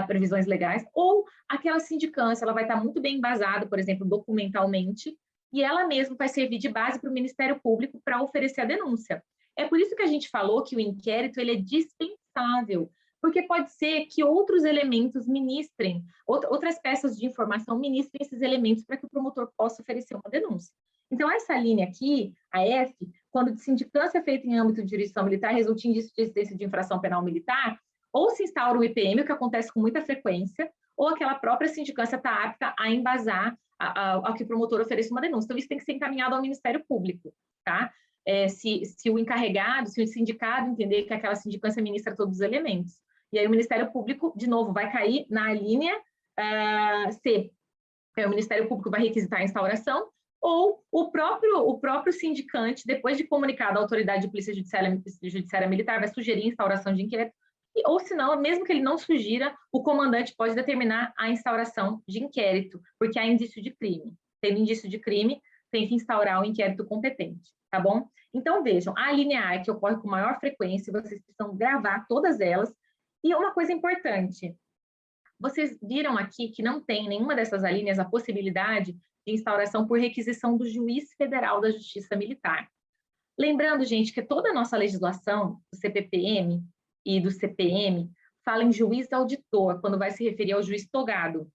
previsões legais, ou aquela sindicância, ela vai estar muito bem embasada, por exemplo, documentalmente, e ela mesma vai servir de base para o Ministério Público para oferecer a denúncia. É por isso que a gente falou que o inquérito ele é dispensável, porque pode ser que outros elementos ministrem, outras peças de informação ministrem esses elementos para que o promotor possa oferecer uma denúncia. Então, essa linha aqui, a F, quando de sindicância feita em âmbito de jurisdição militar resulta em indício de existência de infração penal militar, ou se instaura o IPM, o que acontece com muita frequência, ou aquela própria sindicância está apta a embasar ao que o promotor ofereça uma denúncia. Então, isso tem que ser encaminhado ao Ministério Público, tá? Se o encarregado, se o sindicado entender que aquela sindicância ministra todos os elementos. E aí o Ministério Público, de novo, vai cair na linha C. O Ministério Público vai requisitar a instauração, ou o próprio sindicante, depois de comunicado à autoridade de polícia judiciária militar, vai sugerir a instauração de inquérito, ou se não, mesmo que ele não sugira, o comandante pode determinar a instauração de inquérito, porque há indício de crime. Tendo indício de crime, tem que instaurar o inquérito competente, tá bom? Então, vejam, a linha A, que ocorre com maior frequência, vocês precisam gravar todas elas. E uma coisa importante, vocês viram aqui que não tem nenhuma dessas alíneas a possibilidade de instauração por requisição do juiz federal da Justiça Militar. Lembrando, gente, que toda a nossa legislação, do CPPM e do CPM, fala em juiz auditor, quando vai se referir ao juiz togado.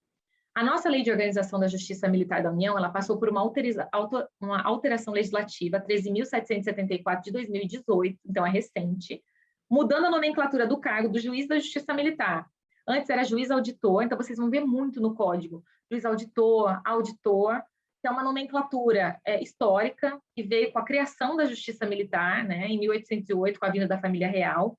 A nossa Lei de Organização da Justiça Militar da União, ela passou por uma alteração legislativa, 13.774 de 2018, então é recente, mudando a nomenclatura do cargo do juiz da Justiça Militar. Antes era juiz auditor, então vocês vão ver muito no código. Juiz auditor, que é uma nomenclatura histórica, que veio com a criação da Justiça Militar, né, em 1808, com a vinda da família real,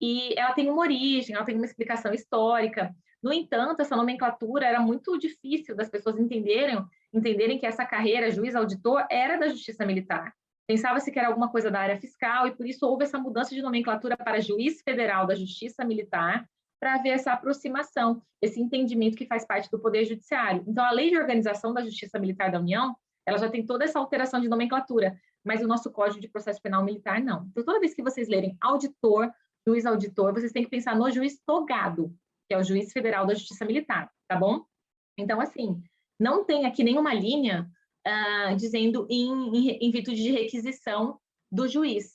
e ela tem uma origem, ela tem uma explicação histórica. No entanto, essa nomenclatura era muito difícil das pessoas entenderem que essa carreira, juiz auditor, era da Justiça Militar. Pensava-se que era alguma coisa da área fiscal e por isso houve essa mudança de nomenclatura para juiz federal da Justiça Militar para haver essa aproximação, esse entendimento que faz parte do Poder Judiciário. Então, a Lei de Organização da Justiça Militar da União, ela já tem toda essa alteração de nomenclatura, mas o nosso Código de Processo Penal Militar não. Então, toda vez que vocês lerem auditor, juiz auditor, vocês têm que pensar no juiz togado, que é o juiz federal da Justiça Militar, tá bom? Então, assim, não tem aqui nenhuma linha dizendo em virtude de requisição do juiz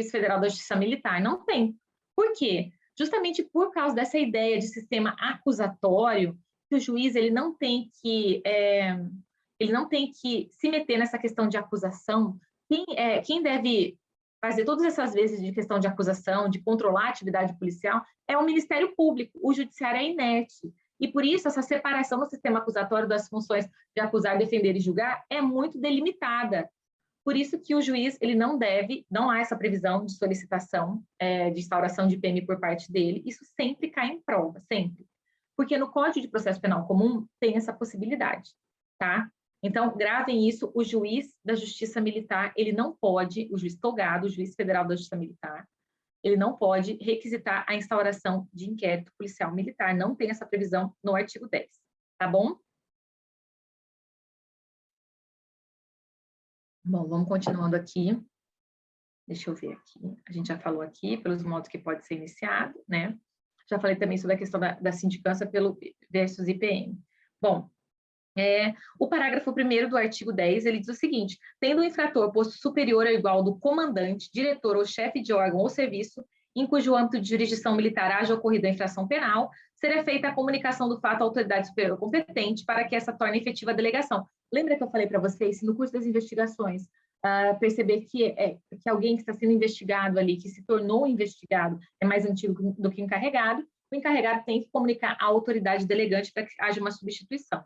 federal da Justiça Militar. Não tem. Por quê? Justamente por causa dessa ideia de sistema acusatório, que o juiz ele não tem que se meter nessa questão de acusação. Quem deve fazer todas essas vezes de questão de acusação, de controlar a atividade policial, é o Ministério Público. O Judiciário é inerte. E por isso, essa separação no sistema acusatório das funções de acusar, defender e julgar é muito delimitada. Por isso que o juiz ele não há essa previsão de solicitação de instauração de PM por parte dele, isso sempre cai em prova, sempre. Porque no Código de Processo Penal Comum tem essa possibilidade, tá? Então, gravem isso, o juiz da Justiça Militar, ele não pode, o juiz togado, o juiz federal da Justiça Militar, ele não pode requisitar a instauração de inquérito policial militar, não tem essa previsão no artigo 10, tá bom? Bom, vamos continuando aqui. Deixa eu ver aqui. A gente já falou aqui pelos modos que pode ser iniciado, né? Já falei também sobre a questão da sindicância pelo versus IPM. Bom, o parágrafo 1º do artigo 10, ele diz o seguinte: tendo o infrator posto superior ou igual do comandante, diretor ou chefe de órgão ou serviço, em cujo âmbito de jurisdição militar haja ocorrido a infração penal, será feita a comunicação do fato à autoridade superior competente para que essa torne efetiva a delegação. Lembra que eu falei para vocês, se no curso das investigações perceber que alguém que está sendo investigado ali, que se tornou investigado, é mais antigo do que o encarregado tem que comunicar à autoridade delegante para que haja uma substituição.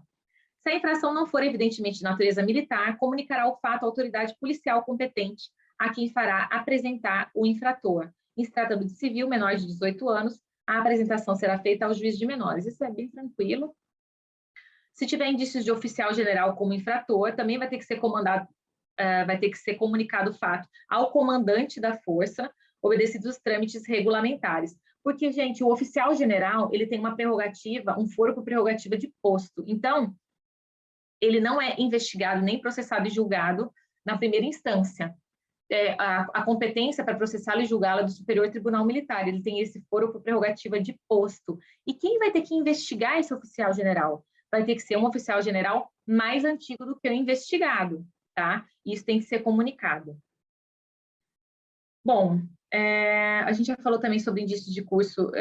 Se a infração não for evidentemente de natureza militar, comunicará o fato à autoridade policial competente, a quem fará apresentar o infrator. Em se tratando de civil menor de 18 anos, a apresentação será feita ao juiz de menores. Isso é bem tranquilo. Se tiver indícios de oficial general como infrator, também vai ter que ser comunicado o fato ao comandante da força, obedecidos os trâmites regulamentares. Porque, gente, o oficial general, ele tem uma prerrogativa, um foro por prerrogativa de posto. Então, ele não é investigado, nem processado e julgado na primeira instância. A competência para processá-lo e julgá-lo é do Superior Tribunal Militar, ele tem esse foro por prerrogativa de posto. E quem vai ter que investigar esse oficial general? Vai ter que ser um oficial general mais antigo do que o investigado, tá? Isso tem que ser comunicado. Bom, a gente já falou também sobre indícios de curso,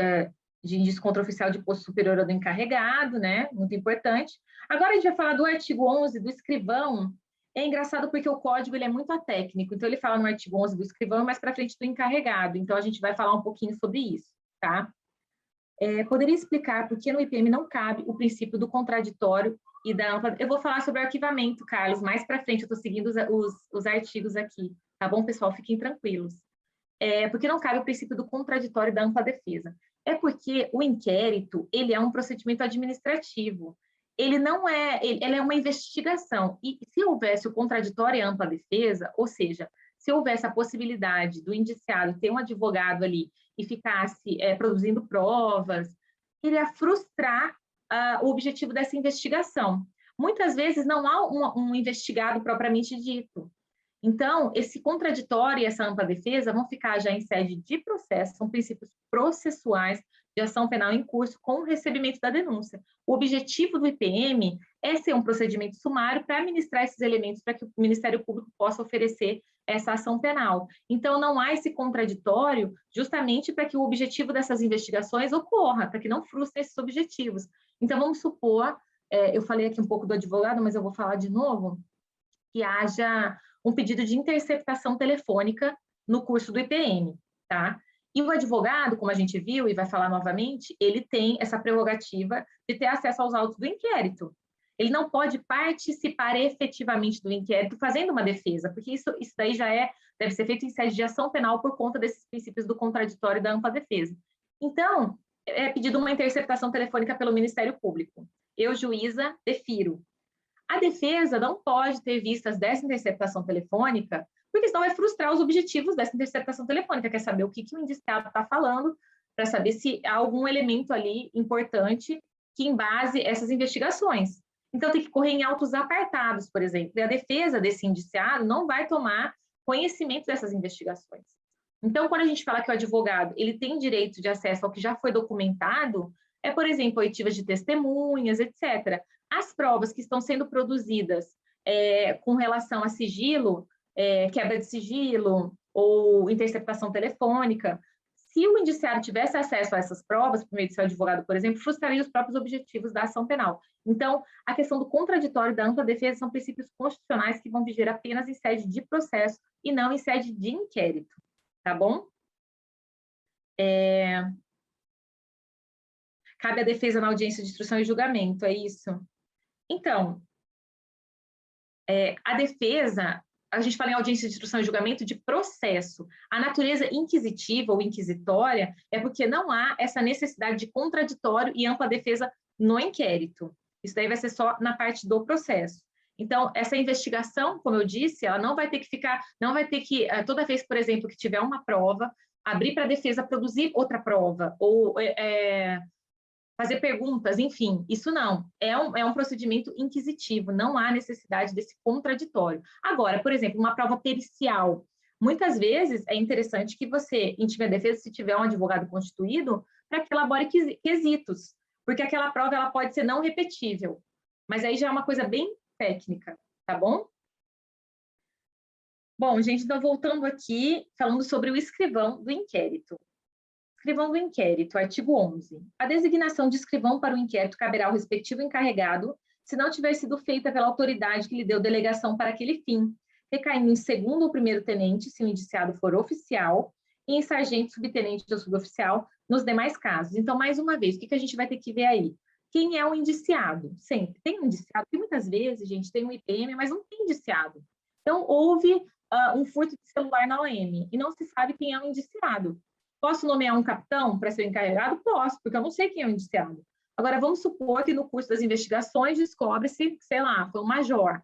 de indício contra oficial de posto superior ao do encarregado, né? Muito importante. Agora a gente vai falar do artigo 11 do escrivão. É engraçado porque o código ele é muito atécnico, então ele fala no artigo 11 do escrivão e mais para frente do encarregado, então a gente vai falar um pouquinho sobre isso, tá? Poderia explicar por que no IPM não cabe o princípio do contraditório e da ampla... Eu vou falar sobre arquivamento, Carlos, mais para frente, eu estou seguindo os artigos aqui, tá bom, pessoal? Fiquem tranquilos. Porque não cabe o princípio do contraditório e da ampla defesa. É porque o inquérito, ele é um procedimento administrativo, ele é uma investigação, e se houvesse o contraditório e a ampla defesa, ou seja, se houvesse a possibilidade do indiciado ter um advogado ali e ficasse produzindo provas, iria frustrar o objetivo dessa investigação. Muitas vezes não há um investigado propriamente dito. Então, esse contraditório e essa ampla defesa vão ficar já em sede de processo, são princípios processuais de ação penal em curso com o recebimento da denúncia. O objetivo do IPM é ser um procedimento sumário para administrar esses elementos para que o Ministério Público possa oferecer essa ação penal. Então, não há esse contraditório justamente para que o objetivo dessas investigações ocorra, para que não frustre esses objetivos. Então, vamos supor, eu falei aqui um pouco do advogado, mas eu vou falar de novo, que haja um pedido de interceptação telefônica no curso do IPM, tá? E o advogado, como a gente viu e vai falar novamente, ele tem essa prerrogativa de ter acesso aos autos do inquérito. Ele não pode participar efetivamente do inquérito fazendo uma defesa, porque isso daí deve ser feito em sede de ação penal por conta desses princípios do contraditório e da ampla defesa. Então, é pedido uma interceptação telefônica pelo Ministério Público. Eu, juíza, defiro. A defesa não pode ter vistas dessa interceptação telefônica, porque senão vai frustrar os objetivos dessa interceptação telefônica, quer saber o que o indiciado está falando, para saber se há algum elemento ali importante que embase essas investigações. Então, tem que correr em autos apartados, por exemplo, e a defesa desse indiciado não vai tomar conhecimento dessas investigações. Então, quando a gente fala que o advogado ele tem direito de acesso ao que já foi documentado, por exemplo, oitivas de testemunhas, etc. As provas que estão sendo produzidas com relação a sigilo, quebra de sigilo ou interceptação telefônica, se o indiciado tivesse acesso a essas provas, por meio do seu advogado, por exemplo, frustraria os próprios objetivos da ação penal. Então, a questão do contraditório e da ampla defesa são princípios constitucionais que vão viger apenas em sede de processo e não em sede de inquérito, tá bom? cabe à defesa na audiência de instrução e julgamento, é isso? Então, a defesa, a gente fala em audiência de instrução e julgamento de processo. A natureza inquisitiva ou inquisitória é porque não há essa necessidade de contraditório e ampla defesa no inquérito. Isso daí vai ser só na parte do processo. Então, essa investigação, como eu disse, ela não vai ter que ficar, não vai ter que, toda vez, por exemplo, que tiver uma prova, abrir para a defesa produzir outra prova, ou fazer perguntas, enfim, isso não. É um procedimento inquisitivo, não há necessidade desse contraditório. Agora, por exemplo, uma prova pericial. Muitas vezes é interessante que você, em time de defesa, se tiver um advogado constituído, para que elabore quesitos, porque aquela prova ela pode ser não repetível. Mas aí já é uma coisa bem técnica, tá bom? Bom, gente, então voltando aqui, falando sobre o escrivão do inquérito. Escrivão do inquérito, artigo 11. A designação de escrivão para o inquérito caberá ao respectivo encarregado, se não tiver sido feita pela autoridade que lhe deu delegação para aquele fim, recaindo em segundo ou primeiro tenente, se o indiciado for oficial, e em sargento, subtenente ou suboficial, nos demais casos. Então, mais uma vez, o que a gente vai ter que ver aí? Quem é o indiciado? Sempre tem um indiciado, porque muitas vezes, gente, tem um IPM, mas não tem indiciado. Então, houve um furto de celular na OM, e não se sabe quem é o indiciado. Posso nomear um capitão para ser encarregado? Posso, porque eu não sei quem é o indiciado. Agora, vamos supor que no curso das investigações descobre-se, sei lá, foi um major.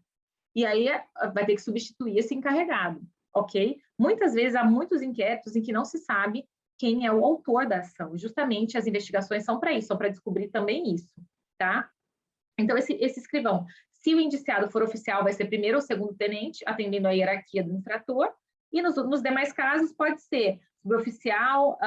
E aí vai ter que substituir esse encarregado, ok? Muitas vezes há muitos inquéritos em que não se sabe quem é o autor da ação. Justamente as investigações são para isso, são para descobrir também isso, tá? Então, esse escrivão, se o indiciado for oficial, vai ser primeiro ou segundo tenente, atendendo à hierarquia do infrator, e nos demais casos pode ser suboficial,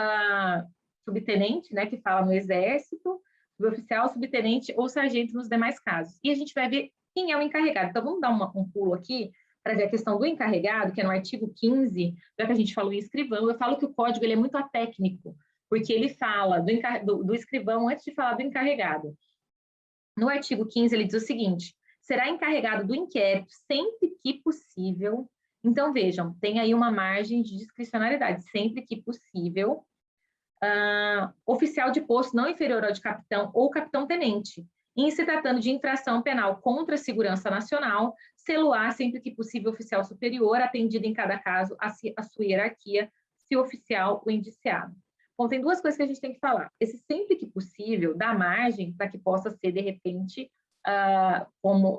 subtenente, né, que fala no Exército, suboficial, subtenente ou sargento nos demais casos. E a gente vai ver quem é o encarregado. Então, vamos dar um pulo aqui para ver a questão do encarregado, que é no artigo 15, já que a gente falou em escrivão, eu falo que o código ele é muito atécnico, porque ele fala do escrivão antes de falar do encarregado. No artigo 15, ele diz o seguinte: será encarregado do inquérito sempre que possível. Então, vejam, tem aí uma margem de discricionariedade, sempre que possível, oficial de posto não inferior ao de capitão ou capitão-tenente, em se tratando de infração penal contra a segurança nacional, celular sempre que possível oficial superior, atendido em cada caso a sua hierarquia, se oficial ou indiciado. Bom, tem duas coisas que a gente tem que falar. Esse sempre que possível dá margem para que possa ser, de repente,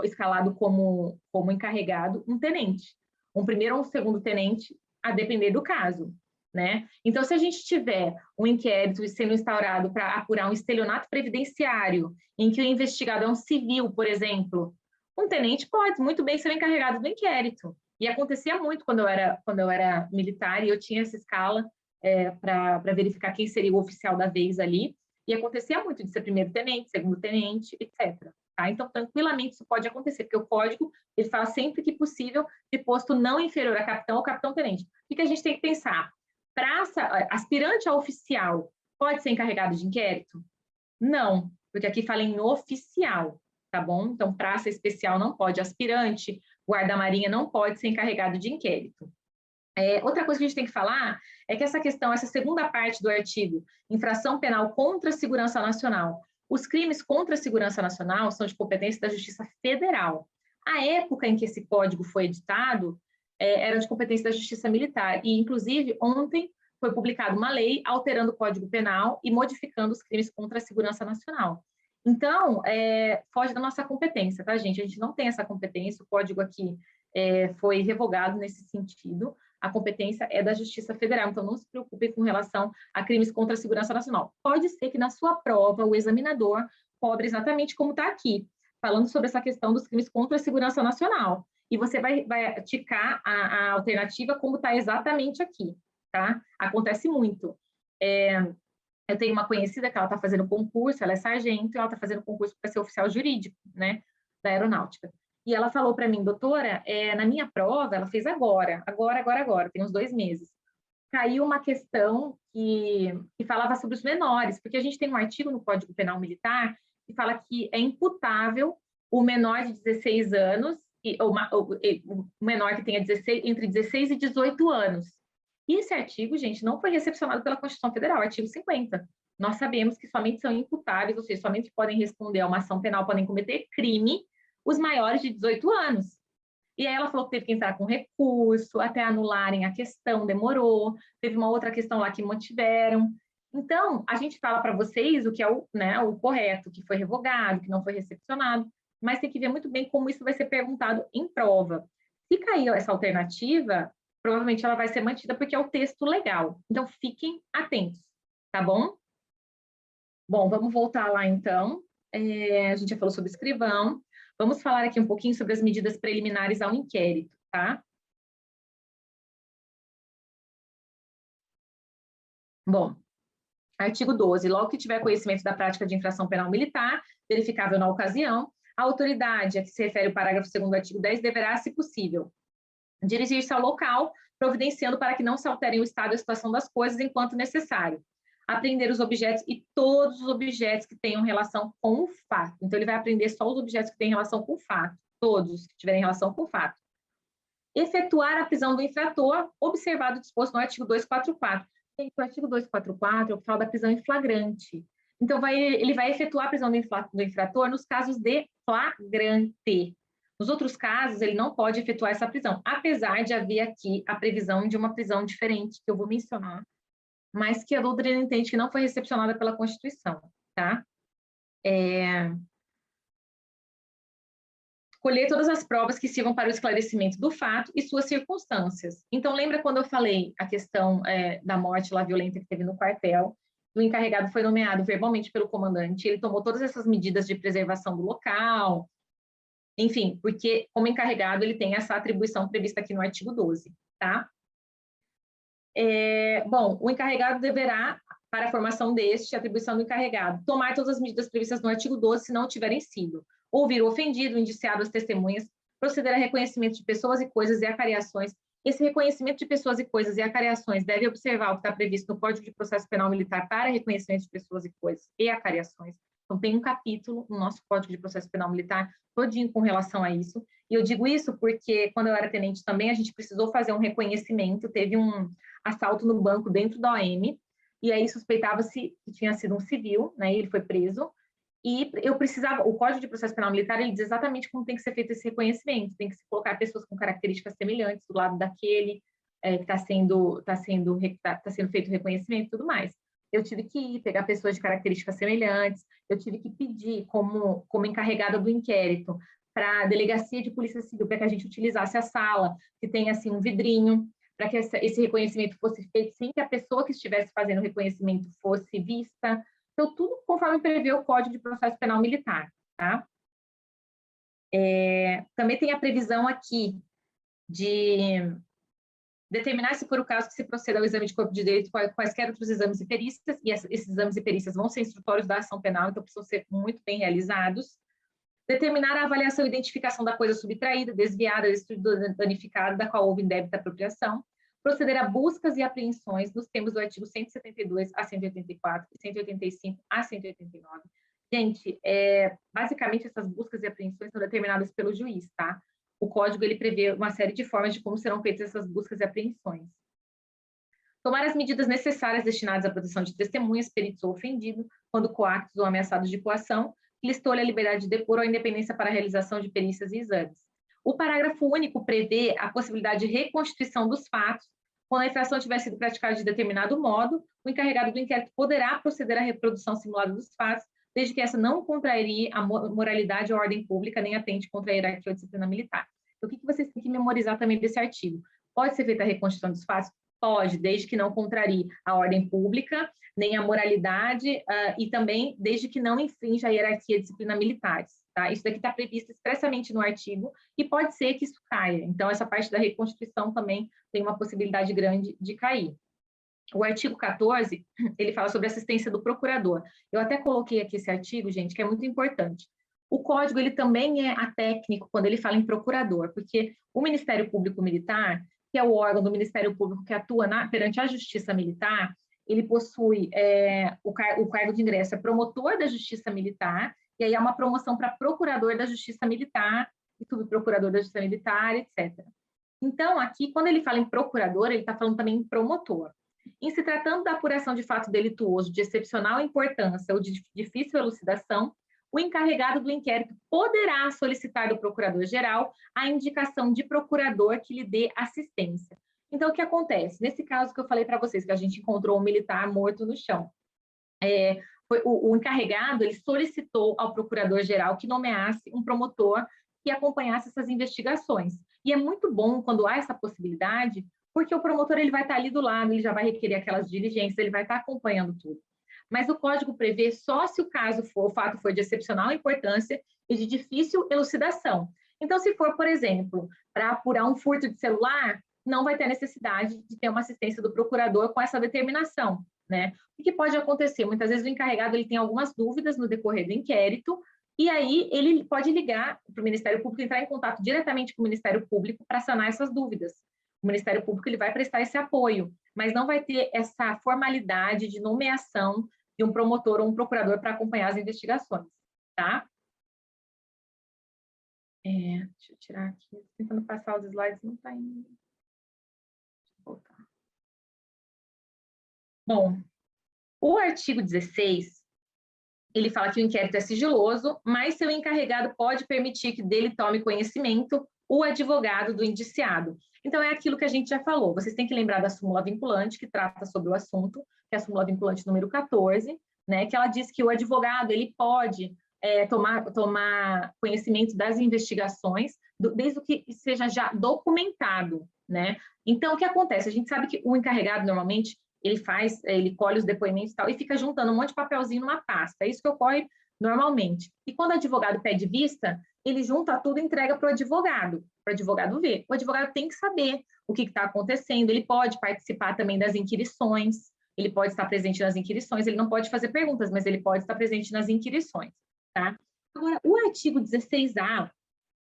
escalado como encarregado um tenente. Um primeiro ou um segundo tenente, a depender do caso, né? Então, se a gente tiver um inquérito sendo instaurado para apurar um estelionato previdenciário, em que o investigado é um civil, por exemplo, um tenente pode muito bem ser o encarregado do inquérito. E acontecia muito quando eu era militar e eu tinha essa escala para verificar quem seria o oficial da vez ali, e acontecia muito de ser primeiro tenente, segundo tenente, etc. Tá? Então, tranquilamente, isso pode acontecer, porque o código ele fala sempre que possível de posto não inferior a capitão ou capitão-tenente. O que a gente tem que pensar? Aspirante a oficial pode ser encarregado de inquérito? Não, porque aqui fala em oficial, tá bom? Então, praça especial não pode. Aspirante, guarda-marinha não pode ser encarregado de inquérito. Outra coisa que a gente tem que falar é que essa segunda parte do artigo, infração penal contra a segurança nacional, os crimes contra a segurança nacional são de competência da Justiça Federal. A época em que esse código foi editado era de competência da Justiça Militar, e, inclusive, ontem foi publicada uma lei alterando o Código Penal e modificando os crimes contra a segurança nacional. Então, foge da nossa competência, tá, gente? A gente não tem essa competência, o código aqui foi revogado nesse sentido. A competência é da Justiça Federal, então não se preocupe com relação a crimes contra a segurança nacional. Pode ser que na sua prova o examinador cobre exatamente como está aqui, falando sobre essa questão dos crimes contra a segurança nacional. E você vai ticar a alternativa como está exatamente aqui, tá? Acontece muito. Eu tenho uma conhecida que ela está fazendo concurso, ela é sargento, e ela está fazendo concurso para ser oficial jurídico, né, da aeronáutica. E ela falou para mim, doutora, na minha prova, ela fez agora, tem uns 2 meses. Caiu uma questão que falava sobre os menores, porque a gente tem um artigo no Código Penal Militar que fala que é imputável o menor de 16 anos, o menor que tenha entre 16 e 18 anos. E esse artigo, gente, não foi recepcionado pela Constituição Federal, artigo 50. nós sabemos que somente são imputáveis, ou seja, somente podem responder a uma ação penal, podem cometer crime, os maiores de 18 anos. E aí ela falou que teve que entrar com recurso, até anularem a questão, demorou. Teve uma outra questão lá que mantiveram. Então, a gente fala para vocês o que é o correto, que foi revogado, que não foi recepcionado, mas tem que ver muito bem como isso vai ser perguntado em prova. Se cair essa alternativa, provavelmente ela vai ser mantida porque é o texto legal. Então, fiquem atentos, tá bom? Bom, vamos voltar lá então. A gente já falou sobre escrivão. Vamos falar aqui um pouquinho sobre as medidas preliminares ao inquérito, tá? Bom, artigo 12. Logo que tiver conhecimento da prática de infração penal militar, verificável na ocasião, a autoridade a que se refere o parágrafo 2º do artigo 10 deverá, se possível, dirigir-se ao local, providenciando para que não se alterem o estado e a situação das coisas enquanto necessário. Apreender os objetos e todos os objetos que tenham relação com o fato. Então, ele vai aprender só os objetos que têm relação com o fato, todos que tiverem relação com o fato. Efetuar a prisão do infrator, observado o disposto no artigo 244. O artigo 244 fala da prisão em flagrante. Então, ele vai efetuar a prisão do infrator nos casos de flagrante. Nos outros casos, ele não pode efetuar essa prisão, apesar de haver aqui a previsão de uma prisão diferente, que eu vou mencionar, mas que a doutrina entende que não foi recepcionada pela Constituição, tá? Colher todas as provas que sirvam para o esclarecimento do fato e suas circunstâncias. Então, lembra quando eu falei a questão da morte lá violenta que teve no quartel? O encarregado foi nomeado verbalmente pelo comandante, ele tomou todas essas medidas de preservação do local, enfim, porque como encarregado ele tem essa atribuição prevista aqui no artigo 12, tá? Bom, o encarregado deverá, para a formação deste, atribuição do encarregado, tomar todas as medidas previstas no artigo 12, se não tiverem sido ouvir o ofendido, o indiciado, as testemunhas, proceder a reconhecimento de pessoas e coisas e acariações. Esse reconhecimento de pessoas e coisas e acariações deve observar o que está previsto no Código de Processo Penal Militar para reconhecimento de pessoas e coisas e acariações. Então, tem um capítulo no nosso Código de Processo Penal Militar todinho com relação a isso. E eu digo isso porque, quando eu era tenente também, a gente precisou fazer um reconhecimento, teve um assalto no banco dentro da OM, e aí suspeitava-se que tinha sido um civil, né, ele foi preso, e eu precisava, o Código de Processo Penal Militar, ele diz exatamente como tem que ser feito esse reconhecimento, tem que se colocar pessoas com características semelhantes do lado daquele que está sendo feito o reconhecimento e tudo mais. Eu tive que ir pegar pessoas de características semelhantes, eu tive que pedir como encarregada do inquérito para a Delegacia de Polícia Civil, para que a gente utilizasse a sala, que tem assim um vidrinho, para que esse reconhecimento fosse feito sem que a pessoa que estivesse fazendo o reconhecimento fosse vista. Então, tudo conforme prevê o Código de Processo Penal Militar, tá? Também tem a previsão aqui de determinar, se for o caso, que se proceda ao exame de corpo de delito, quaisquer outros exames e perícias, e esses exames e perícias vão ser instrutórios da ação penal, então precisam ser muito bem realizados. Determinar a avaliação e identificação da coisa subtraída, desviada, destruída, danificada, da qual houve indébita apropriação. Proceder a buscas e apreensões nos termos do artigo 172 a 184 e 185 a 189. Gente, basicamente essas buscas e apreensões são determinadas pelo juiz, tá? O Código, ele prevê uma série de formas de como serão feitas essas buscas e apreensões. Tomar as medidas necessárias destinadas à proteção de testemunhas, peritos ou ofendido, quando coactos ou ameaçados de coação, que lhes tolhe a liberdade de depor ou a independência para a realização de perícias e exames. O parágrafo único prevê a possibilidade de reconstituição dos fatos. Quando a infração tiver sido praticada de determinado modo, o encarregado do inquérito poderá proceder à reprodução simulada dos fatos, desde que essa não contraria a moralidade ou a ordem pública, nem atente contra a hierarquia ou disciplina militar. Então, o que vocês têm que memorizar também desse artigo? Pode ser feita a reconstituição dos fatos? Pode, desde que não contrarie a ordem pública, nem a moralidade, e também desde que não infrinja a hierarquia e disciplina militares. Tá? Isso daqui está previsto expressamente no artigo, e pode ser que isso caia. Então, essa parte da reconstituição também tem uma possibilidade grande de cair. O artigo 14, ele fala sobre assistência do procurador. Eu até coloquei aqui esse artigo, gente, que é muito importante. O Código, ele também é atécnico quando ele fala em procurador, porque o Ministério Público Militar, que é o órgão do Ministério Público que atua perante a Justiça Militar, ele possui o cargo de ingresso é promotor da Justiça Militar, e aí há uma promoção para procurador da Justiça Militar, e subprocurador da Justiça Militar, etc. Então, aqui, quando ele fala em procurador, ele está falando também em promotor. Em se tratando da apuração de fato delituoso de excepcional importância ou de difícil elucidação, o encarregado do inquérito poderá solicitar do procurador-geral a indicação de procurador que lhe dê assistência. Então, o que acontece? Nesse caso que eu falei para vocês, que a gente encontrou um militar morto no chão, o encarregado ele solicitou ao procurador-geral que nomeasse um promotor que acompanhasse essas investigações. E é muito bom quando há essa possibilidade, porque o promotor ele vai estar ali do lado, ele já vai requerer aquelas diligências, ele vai estar acompanhando tudo. Mas o código prevê só se o fato for de excepcional importância e de difícil elucidação. Então, se for, por exemplo, para apurar um furto de celular, não vai ter necessidade de ter uma assistência do procurador com essa determinação, né? O que pode acontecer? Muitas vezes o encarregado ele tem algumas dúvidas no decorrer do inquérito, e aí ele pode ligar para o Ministério Público, entrar em contato diretamente com o Ministério Público para sanar essas dúvidas. O Ministério Público ele vai prestar esse apoio, mas não vai ter essa formalidade de nomeação de um promotor ou um procurador para acompanhar as investigações, tá? Deixa eu tirar aqui, tentando passar os slides, não está indo. Deixa eu voltar. Bom, o artigo 16, ele fala que o inquérito é sigiloso, mas seu encarregado pode permitir que dele tome conhecimento o advogado do indiciado. Então, é aquilo que a gente já falou. Vocês têm que lembrar da súmula vinculante, que trata sobre o assunto, que é a súmula vinculante número 14, né, que ela diz que o advogado ele pode tomar conhecimento das investigações, desde o que seja já documentado, né? Então, o que acontece? A gente sabe que o encarregado, normalmente, ele colhe os depoimentos e tal, e fica juntando um monte de papelzinho numa pasta. É isso que ocorre normalmente. E quando o advogado pede vista, ele junta tudo e entrega para o advogado ver. O advogado tem que saber o que está acontecendo, ele pode participar também das inquirições, ele pode estar presente nas inquirições, ele não pode fazer perguntas, mas ele pode estar presente nas inquirições, tá? Agora, o artigo 16A,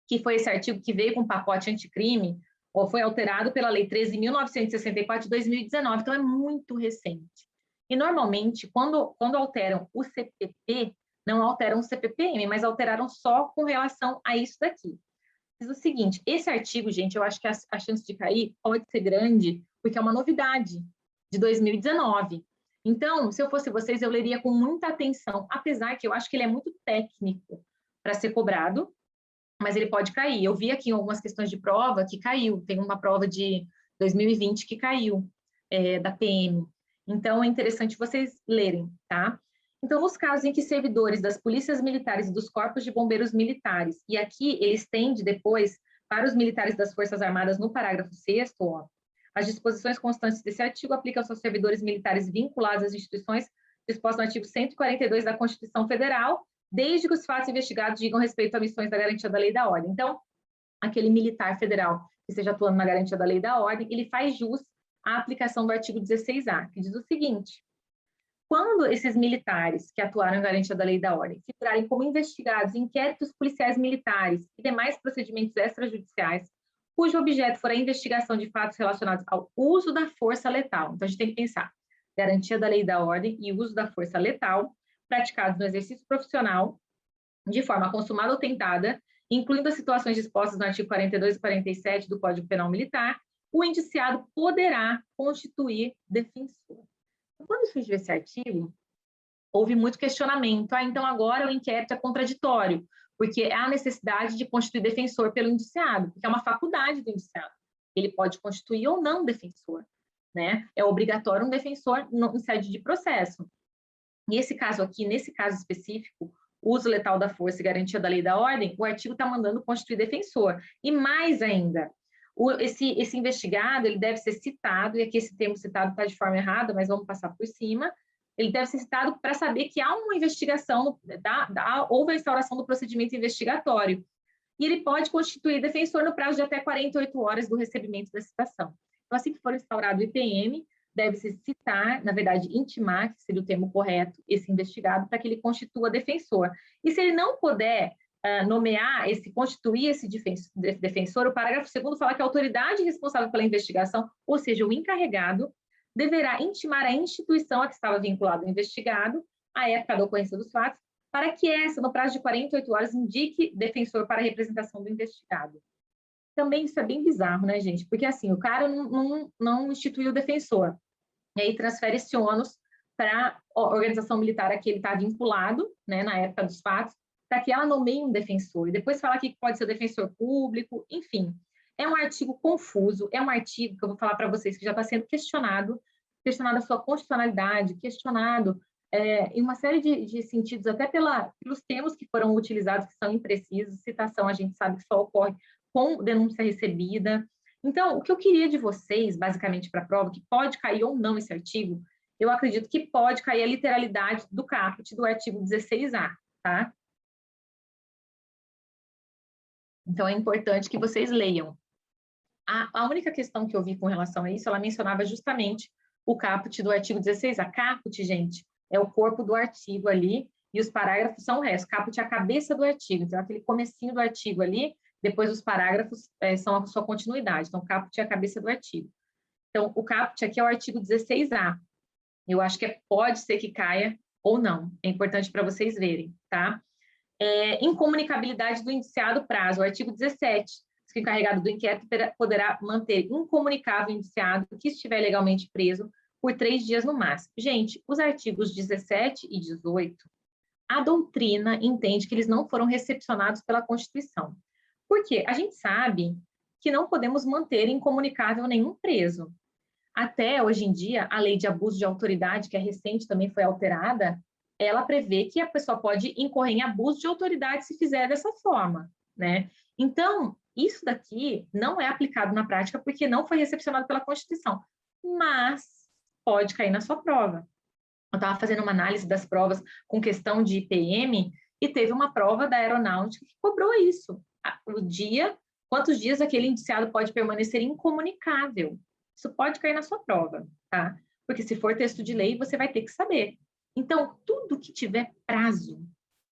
que foi esse artigo que veio com o pacote anticrime, ou foi alterado pela Lei 13.964 de 2019, então é muito recente. E, normalmente, quando alteram o CPP, não alteram o CPPM, mas alteraram só com relação a isso daqui. Diz o seguinte, esse artigo, gente, eu acho que a chance de cair pode ser grande, porque é uma novidade de 2019. Então, se eu fosse vocês, eu leria com muita atenção, apesar que eu acho que ele é muito técnico para ser cobrado, mas ele pode cair. Eu vi aqui em algumas questões de prova que caiu, tem uma prova de 2020 que caiu, da PM. Então, é interessante vocês lerem, tá? Então, nos casos em que servidores das polícias militares e dos corpos de bombeiros militares, e aqui ele estende depois para os militares das Forças Armadas no parágrafo 6º, ó, as disposições constantes desse artigo aplicam-se aos servidores militares vinculados às instituições dispostas no artigo 142 da Constituição Federal, desde que os fatos investigados digam respeito a missões da garantia da lei e da ordem. Então, aquele militar federal que esteja atuando na garantia da lei e da ordem, ele faz jus à aplicação do artigo 16A, que diz o seguinte: quando esses militares que atuaram em garantia da lei e da ordem figurarem como investigados em inquéritos policiais militares e demais procedimentos extrajudiciais, cujo objeto for a investigação de fatos relacionados ao uso da força letal. Então, a gente tem que pensar, garantia da lei e da ordem e uso da força letal, praticados no exercício profissional, de forma consumada ou tentada, incluindo as situações dispostas no artigo 42 e 47 do Código Penal Militar, o indiciado poderá constituir defensor. Quando surgiu esse artigo, houve muito questionamento. Então agora o inquérito é contraditório, porque há necessidade de constituir defensor pelo indiciado, porque é uma faculdade do indiciado. Ele pode constituir ou não defensor, né? É obrigatório um defensor em sede de processo. E esse caso aqui, nesse caso específico, uso letal da força e garantia da lei e da ordem, o artigo está mandando constituir defensor. E mais ainda, esse investigado, ele deve ser citado, e aqui esse termo citado está de forma errada, mas vamos passar por cima, ele deve ser citado para saber que há uma investigação, houve a instauração do procedimento investigatório, e ele pode constituir defensor no prazo de até 48 horas do recebimento da citação. Então, assim que for instaurado o IPM, deve-se citar, na verdade, intimar, que seria o termo correto, esse investigado, para que ele constitua defensor. E se ele não puder nomear, constituir esse defensor, o parágrafo 2º fala que a autoridade responsável pela investigação, ou seja, o encarregado, deverá intimar a instituição a que estava vinculado o investigado, à época da ocorrência dos fatos, para que essa, no prazo de 48 horas, indique defensor para a representação do investigado. Também isso é bem bizarro, né, gente? Porque, assim, o cara não instituiu o defensor. e aí transfere esse ônus para a organização militar a que ele está vinculado, né, na época dos fatos, para que ela nomeie um defensor. E depois falar que pode ser defensor público, enfim. É um artigo confuso, é um artigo que eu vou falar para vocês que já está sendo questionado a sua constitucionalidade, questionado em uma série de sentidos, até pelos termos que foram utilizados, que são imprecisos, citação a gente sabe que só ocorre com denúncia recebida. Então, o que eu queria de vocês, basicamente, para a prova, que pode cair ou não esse artigo, eu acredito que pode cair a literalidade do caput do artigo 16A, tá? Então, é importante que vocês leiam. A única questão que eu vi com relação a isso, ela mencionava justamente o caput do artigo 16A. Caput, gente, é o corpo do artigo ali, e os parágrafos são o resto. Caput é a cabeça do artigo, então aquele comecinho do artigo ali, depois os parágrafos são a sua continuidade. Então, caput é a cabeça do artigo. Então, o caput aqui é o artigo 16A. Eu acho que pode ser que caia ou não. É importante para vocês verem, tá? Incomunicabilidade do indiciado prazo, o artigo 17. O encarregado do inquérito poderá manter incomunicável o indiciado que estiver legalmente preso por 3 dias no máximo. Gente, os artigos 17 e 18, a doutrina entende que eles não foram recepcionados pela Constituição. Por quê? A gente sabe que não podemos manter incomunicável nenhum preso. Até hoje em dia, a lei de abuso de autoridade, que é recente, também foi alterada, ela prevê que a pessoa pode incorrer em abuso de autoridade se fizer dessa forma, né? Então, isso daqui não é aplicado na prática porque não foi recepcionado pela Constituição, mas pode cair na sua prova. Eu estava fazendo uma análise das provas com questão de IPM e teve uma prova da aeronáutica que cobrou isso. Quantos dias aquele indiciado pode permanecer incomunicável? Isso pode cair na sua prova, tá? Porque se for texto de lei, você vai ter que saber. Então, tudo que tiver prazo,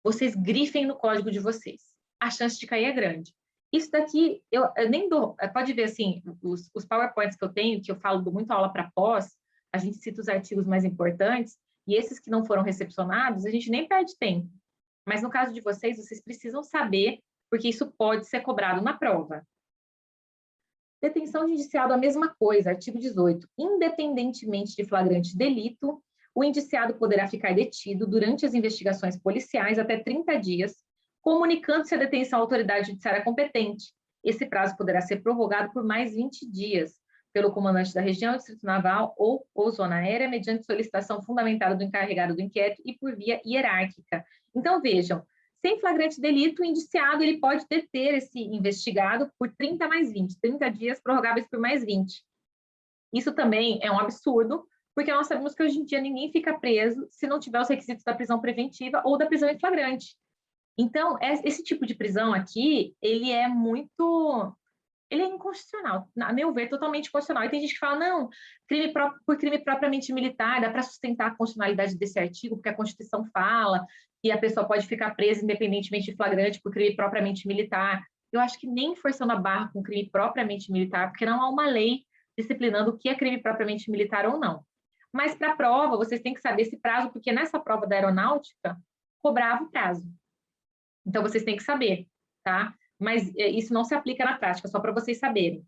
vocês grifem no código de vocês. A chance de cair é grande. Isso daqui, eu nem dou... Pode ver, assim, os PowerPoints que eu tenho, que eu falo, dou muito aula para pós, a gente cita os artigos mais importantes, e esses que não foram recepcionados, a gente nem perde tempo. Mas no caso de vocês, vocês precisam saber, porque isso pode ser cobrado na prova. Detenção de indiciado, a mesma coisa, artigo 18. Independentemente de flagrante delito, o indiciado poderá ficar detido durante as investigações policiais até 30 dias, comunicando-se a detenção à autoridade judiciária competente. Esse prazo poderá ser prorrogado por mais 20 dias, pelo comandante da região, distrito naval ou zona aérea, mediante solicitação fundamentada do encarregado do inquérito e por via hierárquica. Então, vejam, sem flagrante delito, o indiciado ele pode deter esse investigado por 30 mais 20, 30 dias prorrogáveis por mais 20. Isso também é um absurdo, porque nós sabemos que hoje em dia ninguém fica preso se não tiver os requisitos da prisão preventiva ou da prisão em flagrante. Então, esse tipo de prisão aqui, ele é inconstitucional, a meu ver, totalmente inconstitucional. E tem gente que fala, não, por crime propriamente militar, dá para sustentar a constitucionalidade desse artigo, porque a Constituição fala que a pessoa pode ficar presa independentemente de flagrante por crime propriamente militar. Eu acho que nem forçando a barra com crime propriamente militar, porque não há uma lei disciplinando o que é crime propriamente militar ou não. Mas para a prova, vocês têm que saber esse prazo, porque nessa prova da aeronáutica, cobrava o prazo. Então, vocês têm que saber, tá? Mas isso não se aplica na prática, só para vocês saberem.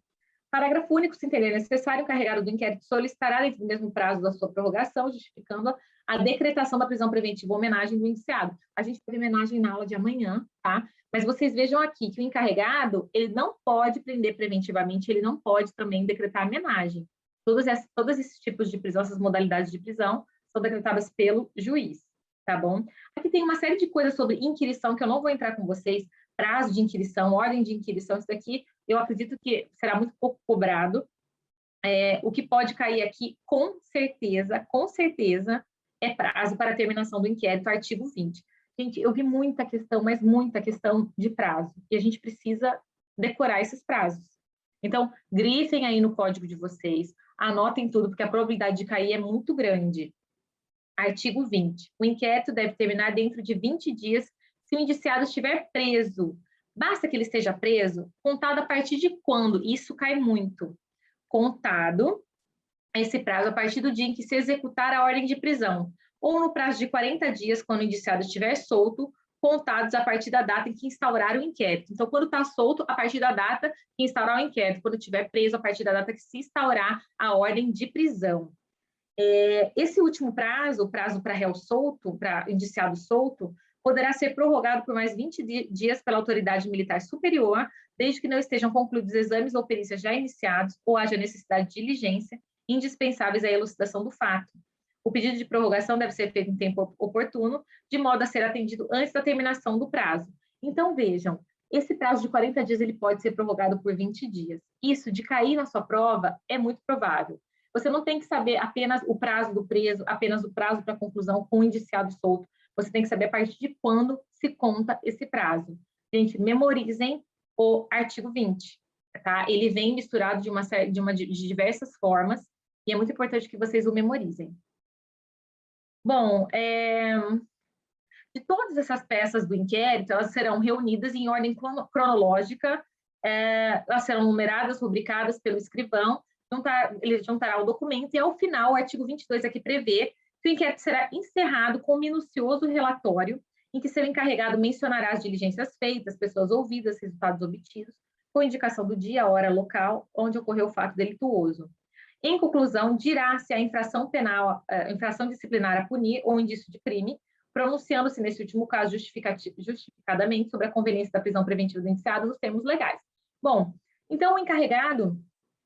Parágrafo único, se entender necessário, o encarregado do inquérito solicitará dentro do mesmo prazo da sua prorrogação, justificando a decretação da prisão preventiva ou homenagem do indiciado. A gente teve homenagem na aula de amanhã, tá? Mas vocês vejam aqui que o encarregado, ele não pode prender preventivamente, ele não pode também decretar homenagem. Todos esses tipos de prisão, essas modalidades de prisão, são decretadas pelo juiz, tá bom? Aqui tem uma série de coisas sobre inquirição que eu não vou entrar com vocês, prazo de inquirição, ordem de inquirição, isso daqui eu acredito que será muito pouco cobrado. O que pode cair aqui, com certeza, é prazo para a terminação do inquérito, artigo 20. Gente, eu vi muita questão, mas muita questão de prazo, e a gente precisa decorar esses prazos. Então, grifem aí no código de vocês, anotem tudo, porque a probabilidade de cair é muito grande. Artigo 20. O inquérito deve terminar dentro de 20 dias se o indiciado estiver preso. Basta que ele esteja preso, contado a partir de quando? Isso cai muito. Contado esse prazo a partir do dia em que se executar a ordem de prisão, ou no prazo de 40 dias, quando o indiciado estiver solto, contados a partir da data em que instaurar o inquérito. Então, quando está solto, a partir da data que instaurar o inquérito. Quando estiver preso, a partir da data que se instaurar a ordem de prisão. Esse último prazo, o prazo para réu solto, para indiciado solto, poderá ser prorrogado por mais 20 dias pela autoridade militar superior, desde que não estejam concluídos exames ou perícias já iniciados ou haja necessidade de diligência indispensáveis à elucidação do fato. O pedido de prorrogação deve ser feito em tempo oportuno, de modo a ser atendido antes da terminação do prazo. Então, vejam, esse prazo de 40 dias ele pode ser prorrogado por 20 dias. Isso, de cair na sua prova, é muito provável. Você não tem que saber apenas o prazo do preso, apenas o prazo para conclusão com o indiciado solto. Você tem que saber a partir de quando se conta esse prazo. Gente, memorizem o artigo 20, tá? Ele vem misturado de diversas formas e é muito importante que vocês o memorizem. Bom, de todas essas peças do inquérito, elas serão reunidas em ordem cronológica, elas serão numeradas, rubricadas pelo escrivão, ele juntará o documento e, ao final, o artigo 22 aqui prevê que o inquérito será encerrado com um minucioso relatório em que seu encarregado mencionará as diligências feitas, pessoas ouvidas, resultados obtidos, com indicação do dia, hora, local, onde ocorreu o fato delituoso. Em conclusão, dirá se a infração penal, infração disciplinar a punir ou indício de crime, pronunciando-se, nesse último caso, justificadamente sobre a conveniência da prisão preventiva do indiciado nos termos legais. Bom, então o encarregado,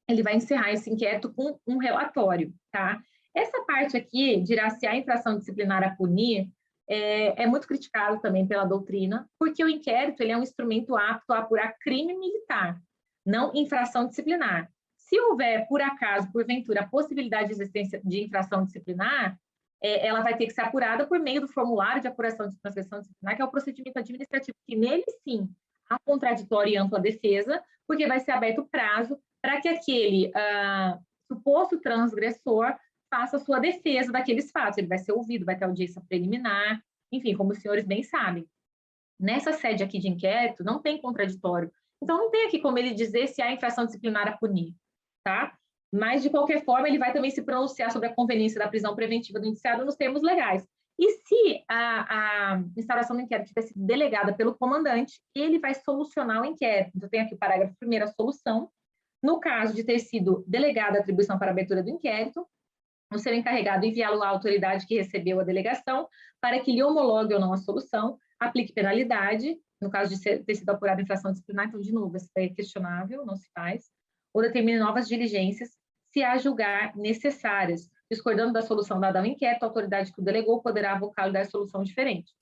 ele vai encerrar esse inquérito com um relatório, tá? Essa parte aqui, dirá se a infração disciplinar a punir, é muito criticado também pela doutrina, porque o inquérito ele é um instrumento apto a apurar crime militar, não infração disciplinar. Se houver, por acaso, porventura, a possibilidade de existência de infração disciplinar, ela vai ter que ser apurada por meio do formulário de apuração de transgressão disciplinar, que é o procedimento administrativo, que nele, sim, há contraditório e ampla defesa, porque vai ser aberto prazo para que aquele suposto transgressor faça a sua defesa daqueles fatos. Ele vai ser ouvido, vai ter audiência preliminar, enfim, como os senhores bem sabem. Nessa sede aqui de inquérito, não tem contraditório. Então, não tem aqui como ele dizer se há infração disciplinar a punir, tá? Mas, de qualquer forma, ele vai também se pronunciar sobre a conveniência da prisão preventiva do indiciado nos termos legais. E se a instauração do inquérito tiver sido delegada pelo comandante, ele vai solucionar o inquérito. Então, tem aqui o parágrafo 1º, a solução. No caso de ter sido delegada a atribuição para a abertura do inquérito, o seu encarregado enviá-lo à autoridade que recebeu a delegação para que lhe homologue ou não a solução, aplique penalidade, no caso de ter sido apurada infração disciplinar, então, de novo, isso é questionável, não se faz, ou determine novas diligências, se a julgar necessárias. Discordando da solução dada ao inquérito, a autoridade que o delegou poderá avocá-lo e dar solução diferente.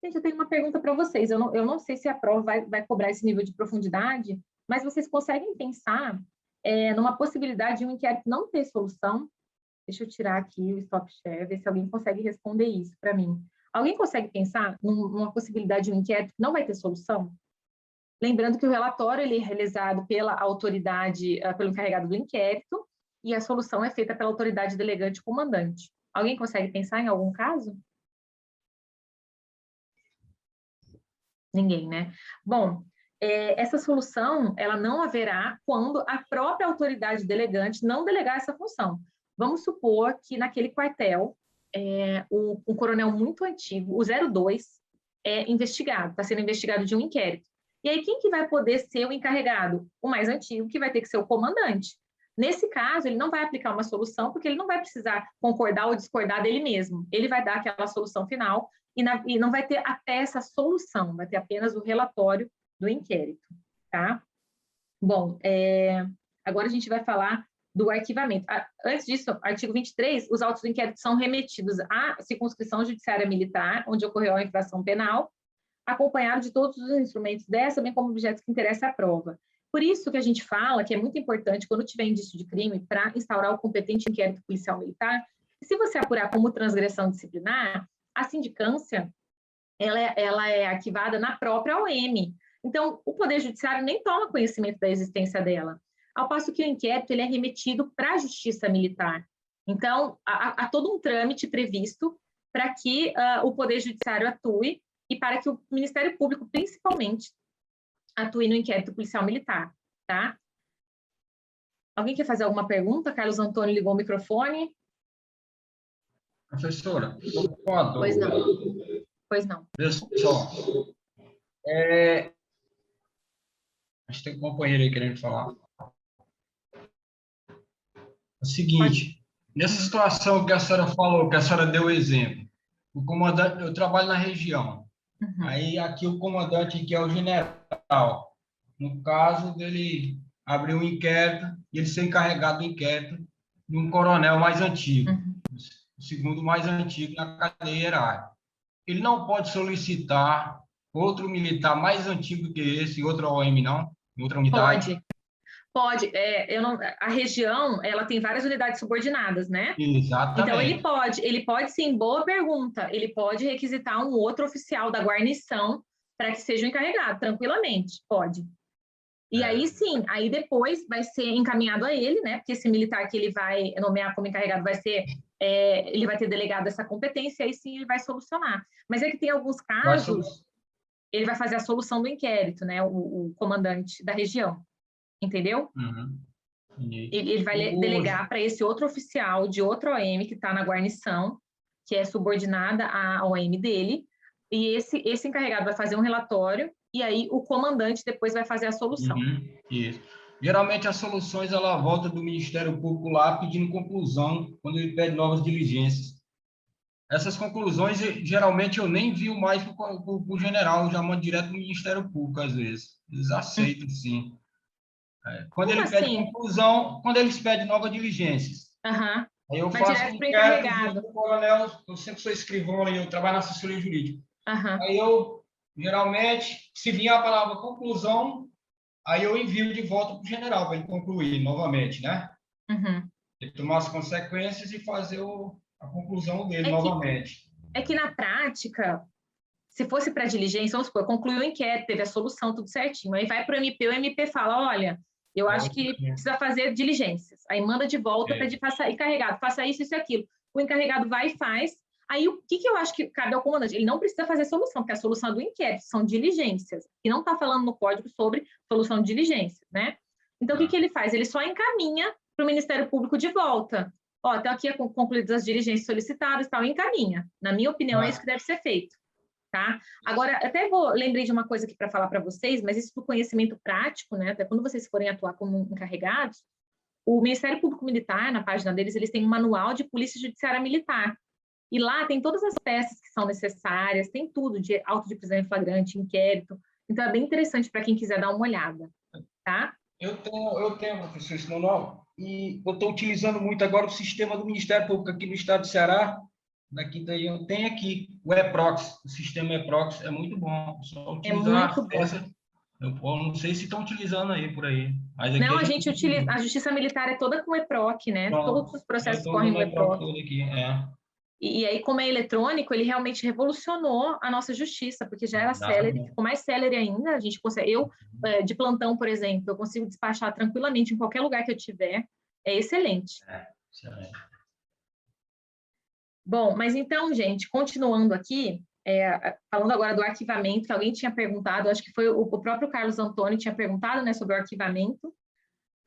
Gente, eu tenho uma pergunta para vocês. Eu não sei se a prova vai cobrar esse nível de profundidade, mas vocês conseguem pensar numa possibilidade de um inquérito não ter solução? Deixa eu tirar aqui o stop share, ver se alguém consegue responder isso para mim. Alguém consegue pensar numa possibilidade de um inquérito que não vai ter solução? Lembrando que o relatório ele é realizado pela autoridade, pelo encarregado do inquérito, e a solução é feita pela autoridade delegante comandante. Alguém consegue pensar em algum caso? Ninguém, né? Bom, essa solução, ela não haverá quando a própria autoridade delegante não delegar essa função. Vamos supor que naquele quartel, um coronel muito antigo, o 02, é investigado, está sendo investigado de um inquérito. E aí, quem que vai poder ser o encarregado? O mais antigo, que vai ter que ser o comandante. Nesse caso, ele não vai aplicar uma solução, porque ele não vai precisar concordar ou discordar dele mesmo. Ele vai dar aquela solução final e não vai ter até essa solução, vai ter apenas o relatório do inquérito, tá? Bom, agora a gente vai falar do arquivamento. Antes disso, artigo 23, os autos do inquérito são remetidos à circunscrição judiciária militar, onde ocorreu a infração penal, acompanhado de todos os instrumentos dessa, bem como objetos que interessam à prova. Por isso que a gente fala que é muito importante, quando tiver indício de crime, para instaurar o competente inquérito policial militar, se você apurar como transgressão disciplinar, a sindicância, ela é arquivada na própria OM. Então, o Poder Judiciário nem toma conhecimento da existência dela, ao passo que o inquérito ele é remetido para a Justiça Militar. Então, há todo um trâmite previsto para que o Poder Judiciário atue e para que o Ministério Público, principalmente, atue no inquérito policial militar, tá? Alguém quer fazer alguma pergunta? Carlos Antônio ligou o microfone. Professora, estou com uma dúvida. Pois não. Veja só. Acho que tem um companheiro aí querendo falar. É o seguinte, Nessa situação que a senhora falou, que a senhora deu o exemplo, o comandante, eu trabalho na região. Uhum. Aí aqui o comandante, que é o general, no caso dele abrir um inquérito e ele ser encarregado do inquérito de um coronel mais antigo, Uhum. o segundo mais antigo na cadeia hierárquica. Ele não pode solicitar outro militar mais antigo que esse, outra OM, não? Em outra unidade? Pode, pode. Eu não, a região, ela tem várias unidades subordinadas, né? Então, Exatamente. ele pode sim, boa pergunta, ele pode requisitar um outro oficial da guarnição para que seja o encarregado, tranquilamente, pode. E aí sim, aí depois vai ser encaminhado a ele, né? Porque esse militar que ele vai nomear como encarregado vai ser, ele vai ter delegado essa competência, e aí sim ele vai solucionar. Mas é que tem alguns Vai sobre... casos, ele vai fazer a solução do inquérito, né? O comandante da região, entendeu? Uhum. Ele vai delegar para esse outro oficial de outra OM que está na guarnição, que é subordinada à OM dele, e esse encarregado vai fazer um relatório, e aí o comandante depois vai fazer a solução. Isso. Geralmente as soluções ela volta do Ministério Público lá pedindo conclusão quando ele pede novas diligências. Essas conclusões geralmente eu nem envio mais para o general, eu já mando direto do Ministério Público às vezes. Eles aceitam, sim. Quando Como ele pede assim? conclusão, quando eles pedem novas diligências. Uhum. Aí eu Vai faço um direto para o inquérito junto encarregado. com o coronel, eu sempre sou escrivão e eu trabalho na assessoria jurídica. Uhum. Aí eu, geralmente, se vier a palavra conclusão, aí eu envio de volta para o general, para ele concluir novamente, né? Uhum. Ele tomar as consequências e fazer a conclusão dele É que, novamente. é que na prática, se fosse para diligência, vamos supor, concluiu o inquérito, teve a solução, tudo certinho. Aí vai para o MP MP fala, olha, eu acho que precisa fazer diligências. Aí manda de volta, pede faça encarregado, faça isso, isso e aquilo. O encarregado vai e faz. Aí o que eu acho que cabe ao comandante? Ele não precisa fazer solução, porque a solução é do inquérito, são diligências. E não está falando no código sobre solução de diligências, né? Então, o que ele faz? Ele só encaminha para o Ministério Público de volta. Ó, estão aqui concluídas as diligências solicitadas, tal, encaminha. Na minha opinião, é isso que deve ser feito. Tá? Agora, até lembrei de uma coisa aqui para falar para vocês, mas isso do conhecimento prático, né? Até quando vocês forem atuar como encarregados, o Ministério Público Militar, na página deles, eles têm um manual de polícia judiciária militar. E lá tem todas as peças que são necessárias, tem tudo de auto de prisão em flagrante, inquérito. Então, é bem interessante para quem quiser dar uma olhada, tá? Eu tenho, professor, esse manual, e eu estou utilizando muito agora o sistema do Ministério Público aqui no estado do Ceará. Daqui daí eu tenho aqui o EPROX, o sistema EPROX é muito bom, só É utilizar muito bom. essa. Eu não sei se estão utilizando aí por aí, mas aqui Não, a a gente gente utiliza, a justiça militar é toda com EPROC, né? Todos pronto. os Eu processos estou correm usando o no EPROX EPROC. todo aqui, E aí, como é eletrônico, ele realmente revolucionou a nossa justiça, porque já era célere, exatamente. ficou mais célere ainda. A gente consegue, de plantão, por exemplo, eu consigo despachar tranquilamente em qualquer lugar que eu tiver. É excelente. Excelente. Bom, mas então, gente, continuando aqui, falando agora do arquivamento, que alguém tinha perguntado, acho que foi o próprio Carlos Antônio tinha perguntado, né, sobre o arquivamento.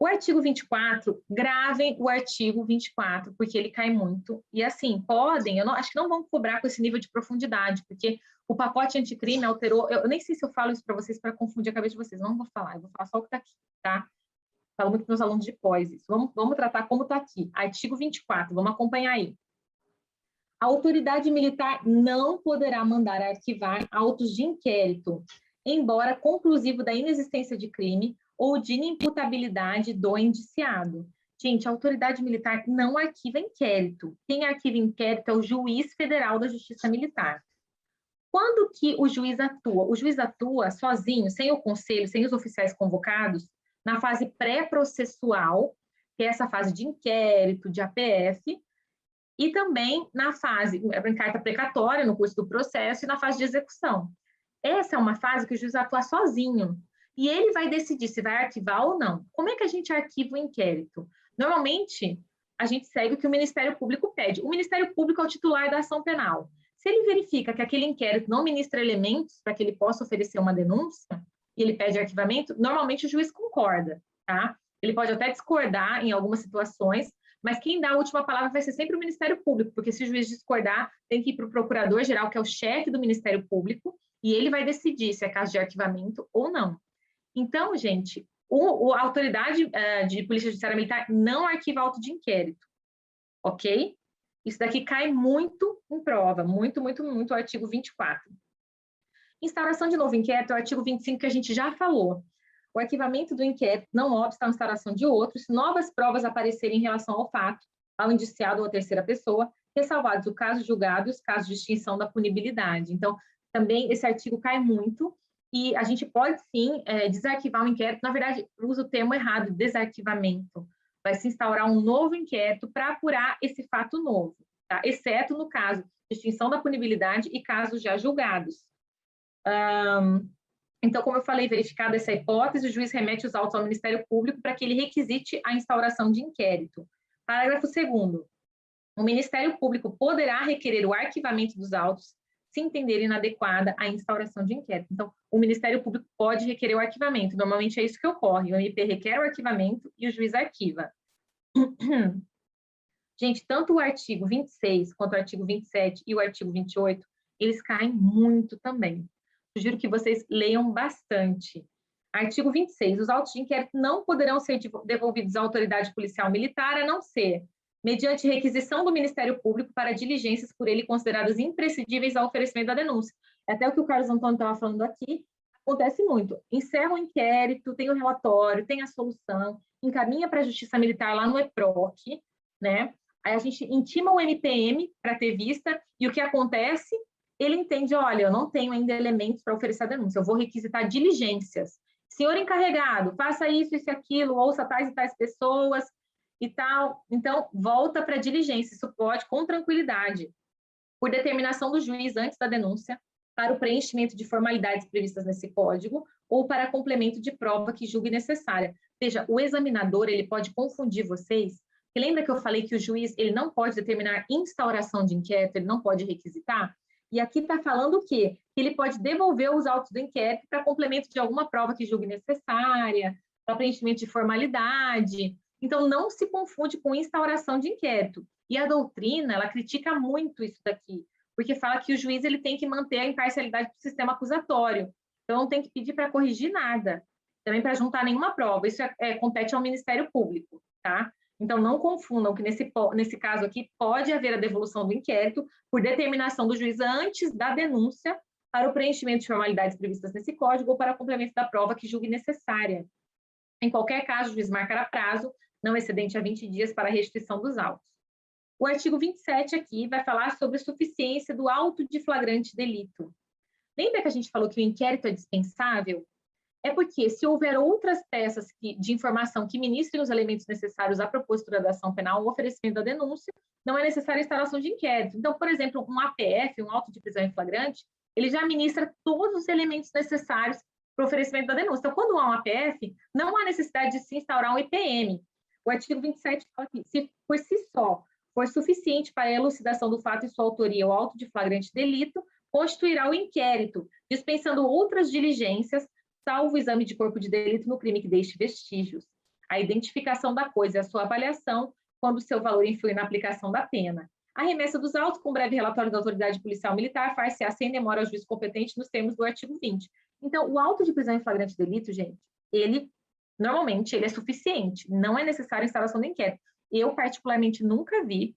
O artigo 24, gravem o artigo 24, porque ele cai muito. E assim, acho que não vão cobrar com esse nível de profundidade, porque o pacote anticrime alterou, eu nem sei se eu falo isso para vocês para confundir a cabeça de vocês, não vou falar, eu vou falar só o que está aqui, tá? Falo muito para os meus alunos de pós isso. Vamos tratar como está aqui. Artigo 24, vamos acompanhar aí. A autoridade militar não poderá mandar arquivar autos de inquérito, embora conclusivo da inexistência de crime ou de inimputabilidade do indiciado. Gente, a autoridade militar não arquiva inquérito. Quem arquiva inquérito é o juiz federal da Justiça Militar. Quando que o juiz atua? O juiz atua sozinho, sem o conselho, sem os oficiais convocados, na fase pré-processual, que é essa fase de inquérito, de APF, e também na fase, em carta precatória, no curso do processo, e na fase de execução. Essa é uma fase que o juiz atua sozinho, e ele vai decidir se vai arquivar ou não. Como é que a gente arquiva o inquérito? Normalmente, a gente segue o que o Ministério Público pede. O Ministério Público é o titular da ação penal. Se ele verifica que aquele inquérito não ministra elementos para que ele possa oferecer uma denúncia, e ele pede arquivamento, normalmente o juiz concorda, tá? Ele pode até discordar em algumas situações, mas quem dá a última palavra vai ser sempre o Ministério Público, porque se o juiz discordar, tem que ir para o procurador-geral, que é o chefe do Ministério Público, e ele vai decidir se é caso de arquivamento ou não. Então, gente, a autoridade de Polícia Judiciária Militar não arquiva auto de inquérito. ok? Isso daqui cai muito em prova, muito, muito, muito, o artigo 24. Instauração de novo inquérito é o artigo 25 que a gente já falou. O arquivamento do inquérito não obsta a instauração de outros, se novas provas aparecerem em relação ao fato, ao indiciado ou à terceira pessoa, ressalvados o caso julgado e os casos de extinção da punibilidade. Então, também esse artigo cai muito, e a gente pode sim desarquivar um inquérito, na verdade, usa o termo errado, desarquivamento. Vai se instaurar um novo inquérito para apurar esse fato novo, tá? Exceto no caso de extinção da punibilidade e casos já julgados. Então, como eu falei, verificada essa hipótese, o juiz remete os autos ao Ministério Público para que ele requisite a instauração de inquérito. Parágrafo 2º. O Ministério Público poderá requerer o arquivamento dos autos se entender inadequada a instauração de inquérito. Então, o Ministério Público pode requerer o arquivamento. Normalmente é isso que ocorre. O MP requer o arquivamento e o juiz arquiva. Gente, tanto o artigo 26 quanto o artigo 27 e o artigo 28, eles caem muito também. Sugiro que vocês leiam bastante. Artigo 26. Os autos de inquérito não poderão ser devolvidos à autoridade policial militar, a não ser mediante requisição do Ministério Público para diligências por ele consideradas imprescindíveis ao oferecimento da denúncia. Até o que o Carlos Antônio estava falando aqui, acontece muito. Encerra o inquérito, tem o relatório, tem a solução, encaminha para a Justiça Militar lá no EPROC, né? Aí a gente intima o MPM para ter vista, e o que acontece? Ele entende, olha, eu não tenho ainda elementos para oferecer a denúncia, eu vou requisitar diligências. Senhor encarregado, faça isso, isso e aquilo, ouça tais e tais pessoas e tal. Então, volta para a diligência, isso pode com tranquilidade, por determinação do juiz antes da denúncia, para o preenchimento de formalidades previstas nesse código ou para complemento de prova que julgue necessária. Veja, o examinador, ele pode confundir vocês. E lembra que eu falei que o juiz, ele não pode determinar instauração de inquérito, ele não pode requisitar? E aqui está falando o quê? Que ele pode devolver os autos do inquérito para complemento de alguma prova que julgue necessária, para preenchimento de formalidade. Então, não se confunde com instauração de inquérito. E a doutrina, ela critica muito isso daqui, porque fala que o juiz ele tem que manter a imparcialidade do sistema acusatório. Então, não tem que pedir para corrigir nada, também para juntar nenhuma prova. Isso compete ao Ministério Público, tá? Então, não confundam que nesse caso aqui pode haver a devolução do inquérito por determinação do juiz antes da denúncia para o preenchimento de formalidades previstas nesse código ou para complemento da prova que julgue necessária. Em qualquer caso, o juiz marcará prazo não excedente a 20 dias para a restituição dos autos. O artigo 27 aqui vai falar sobre a suficiência do auto de flagrante delito. Lembra que a gente falou que o inquérito é dispensável? É porque, se houver outras peças de informação que ministrem os elementos necessários à propositura da ação penal ou oferecimento da denúncia, não é necessária a instalação de inquérito. Então, por exemplo, um APF, um auto de prisão em flagrante, ele já ministra todos os elementos necessários para o oferecimento da denúncia. Então, quando há um APF, não há necessidade de se instaurar um IPM. O artigo 27 fala que, se por si só for suficiente para a elucidação do fato e sua autoria ou auto de flagrante delito, constituirá o inquérito, dispensando outras diligências, salvo o exame de corpo de delito no crime que deixe vestígios, a identificação da coisa e a sua avaliação quando o seu valor influi na aplicação da pena. A remessa dos autos, com breve relatório da autoridade policial militar, far-se-á sem demora ao juiz competente nos termos do artigo 20. Então, o auto de prisão em flagrante delito, gente, normalmente, ele é suficiente, não é necessária a instalação do inquérito. Eu, particularmente, nunca vi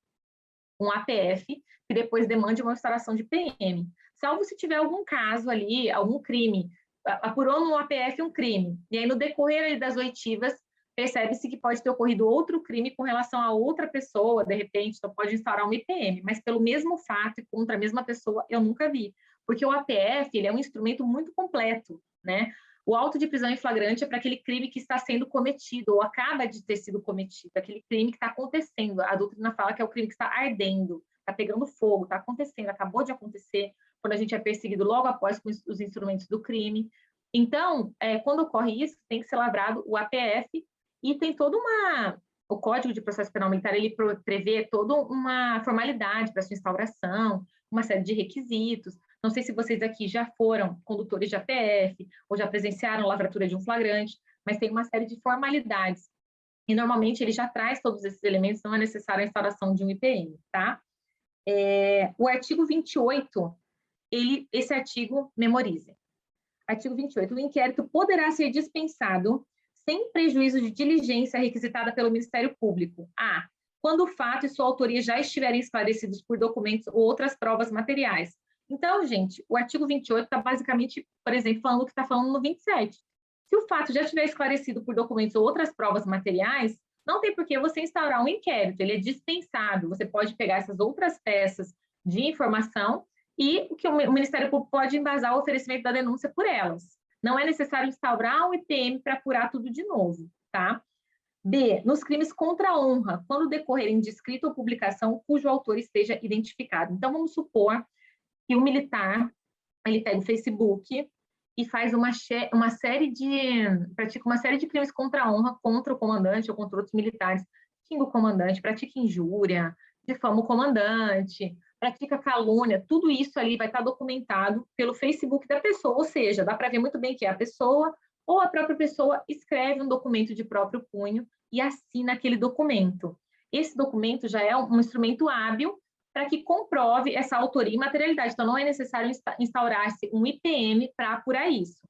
um APF que depois demande uma instalação de PM, salvo se tiver algum caso ali, algum crime, apurou no APF um crime, e aí no decorrer das oitivas, percebe-se que pode ter ocorrido outro crime com relação a outra pessoa, de repente, então pode instaurar um IPM, mas pelo mesmo fato e contra a mesma pessoa, eu nunca vi, porque o APF, ele é um instrumento muito completo, né? O auto de prisão em flagrante é para aquele crime que está sendo cometido, ou acaba de ter sido cometido, aquele crime que está acontecendo, a doutrina fala que é o crime que está ardendo, está pegando fogo, está acontecendo, acabou de acontecer, quando a gente é perseguido logo após com os instrumentos do crime. Então, quando ocorre isso, tem que ser lavrado o APF e tem toda o Código de Processo Penal Militar, ele prevê toda uma formalidade para sua instauração, uma série de requisitos. Não sei se vocês aqui já foram condutores de APF ou já presenciaram lavratura de um flagrante, mas tem uma série de formalidades. E, normalmente, ele já traz todos esses elementos, não é necessária a instalação de um IPM, tá? O artigo 28, esse artigo, memorizem. Artigo 28. O inquérito poderá ser dispensado sem prejuízo de diligência requisitada pelo Ministério Público. A. quando o fato e sua autoria já estiverem esclarecidos por documentos ou outras provas materiais. Então, gente, o artigo 28 está basicamente, por exemplo, falando o que está falando no 27. Se o fato já estiver esclarecido por documentos ou outras provas materiais, não tem por que você instaurar um inquérito, ele é dispensado. Você pode pegar essas outras peças de informação e o que o Ministério Público pode embasar o oferecimento da denúncia por elas. Não é necessário instaurar um IPM para apurar tudo de novo, tá? B, nos crimes contra a honra, quando decorrerem de escrita ou publicação cujo autor esteja identificado. Então, vamos supor que o militar, ele pega o Facebook e faz pratica uma série de crimes contra a honra contra o comandante ou contra outros militares, xinga o comandante, pratica injúria, difama o comandante, pratica calúnia, tudo isso ali vai estar documentado pelo Facebook da pessoa, ou seja, dá para ver muito bem que é a pessoa ou a própria pessoa escreve um documento de próprio punho e assina aquele documento. Esse documento já é um instrumento hábil para que comprove essa autoria e materialidade. Então, não é necessário instaurar-se um IPM para apurar isso.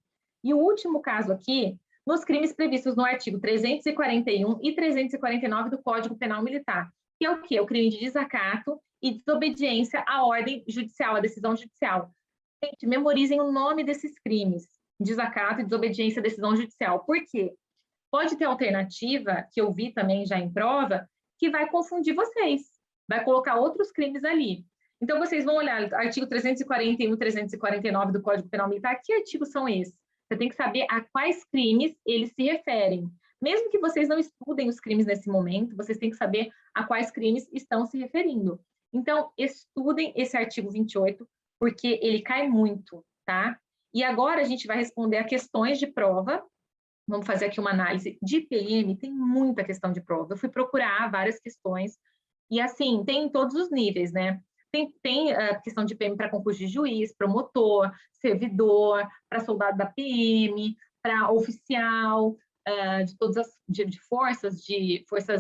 E o último caso aqui, nos crimes previstos no artigo 341 e 349 do Código Penal Militar, que é o quê? O crime de desacato e desobediência à ordem judicial, à decisão judicial. Gente, memorizem o nome desses crimes, desacato e desobediência à decisão judicial. Por quê? Pode ter alternativa, que eu vi também já em prova, que vai confundir vocês, vai colocar outros crimes ali. Então, vocês vão olhar artigo 341 e 349 do Código Penal Militar, que artigos são esses? Você tem que saber a quais crimes eles se referem. Mesmo que vocês não estudem os crimes nesse momento, vocês têm que saber a quais crimes estão se referindo. Então, estudem esse artigo 28, porque ele cai muito, tá? E agora a gente vai responder a questões de prova. Vamos fazer aqui uma análise de IPM, tem muita questão de prova. Eu fui procurar várias questões, e assim, tem em todos os níveis, né? Tem a questão de PM para concurso de juiz, promotor, servidor, para soldado da PM, para oficial, de todas as forças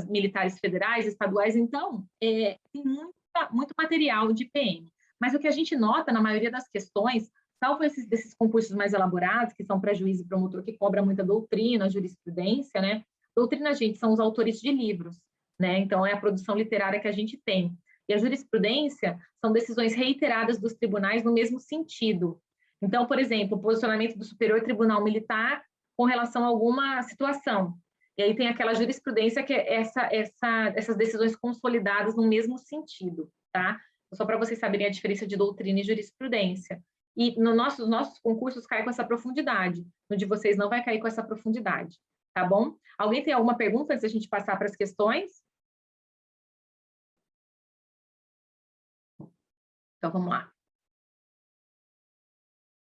militares federais, estaduais. Então, tem muito material de PM. Mas o que a gente nota na maioria das questões, salvo desses concursos mais elaborados, que são para juiz e promotor, que cobra muita doutrina, jurisprudência, né? Doutrina, gente, são os autores de livros, né? Então, é a produção literária que a gente tem. E a jurisprudência são decisões reiteradas dos tribunais no mesmo sentido. Então, por exemplo, o posicionamento do Superior Tribunal Militar com relação a alguma situação. E aí tem aquela jurisprudência que é essas decisões consolidadas no mesmo sentido, tá? Só para vocês saberem a diferença de doutrina e jurisprudência. E nos nossos concursos cai com essa profundidade. No de vocês não vai cair com essa profundidade, tá bom? Alguém tem alguma pergunta antes da gente passar para as questões? Então, vamos lá.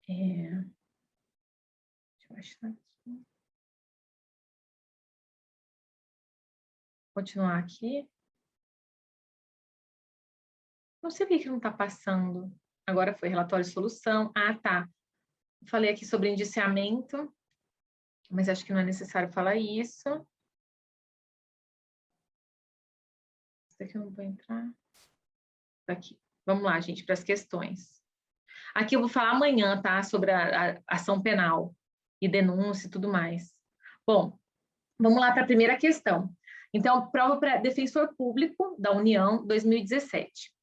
Deixa eu achar aqui. Continuar aqui. Não sei por que não está passando. Agora foi relatório de solução. Ah, tá. Falei aqui sobre indiciamento, mas acho que não é necessário falar isso. Isso aqui eu não vou entrar. Aqui. Vamos lá, gente, para as questões. Aqui eu vou falar amanhã, tá? Sobre a ação penal e denúncia e tudo mais. Bom, vamos lá para a primeira questão. Então, prova para defensor público da União, 2017.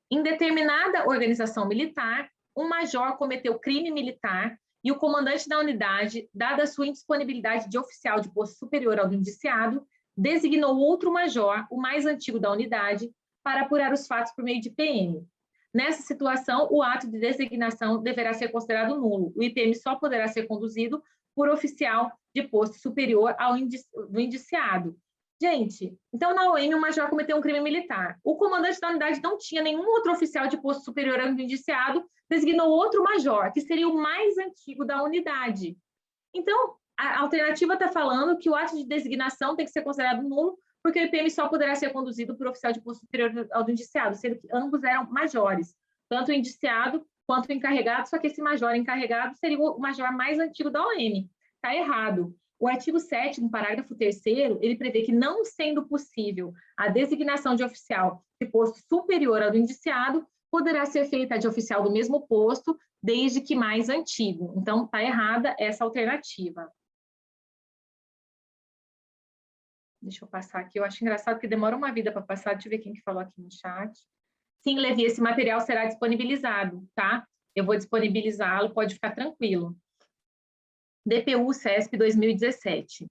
Em determinada organização militar, um major cometeu crime militar e o comandante da unidade, dada a sua indisponibilidade de oficial de posto superior ao do indiciado, designou outro major, o mais antigo da unidade, para apurar os fatos por meio de PM. Nessa situação, o ato de designação deverá ser considerado nulo. O IPM só poderá ser conduzido por oficial de posto superior ao do indiciado. Gente, então na OM o major cometeu um crime militar. O comandante da unidade não tinha nenhum outro oficial de posto superior ao do indiciado, designou outro major, que seria o mais antigo da unidade. Então, a alternativa está falando que o ato de designação tem que ser considerado nulo, porque o IPM só poderá ser conduzido por oficial de posto superior ao do indiciado, sendo que ambos eram majores, tanto o indiciado quanto o encarregado, só que esse major encarregado seria o major mais antigo da OM. Está errado. O artigo 7º, parágrafo 3º, ele prevê que, não sendo possível a designação de oficial de posto superior ao do indiciado, poderá ser feita de oficial do mesmo posto, desde que mais antigo. Então, está errada essa alternativa. Deixa eu passar aqui. Eu acho engraçado que demora uma vida para passar. Deixa eu ver quem que falou aqui no chat. Sim, Levi, esse material será disponibilizado, tá? Eu vou disponibilizá-lo, pode ficar tranquilo. DPU CESP 2017.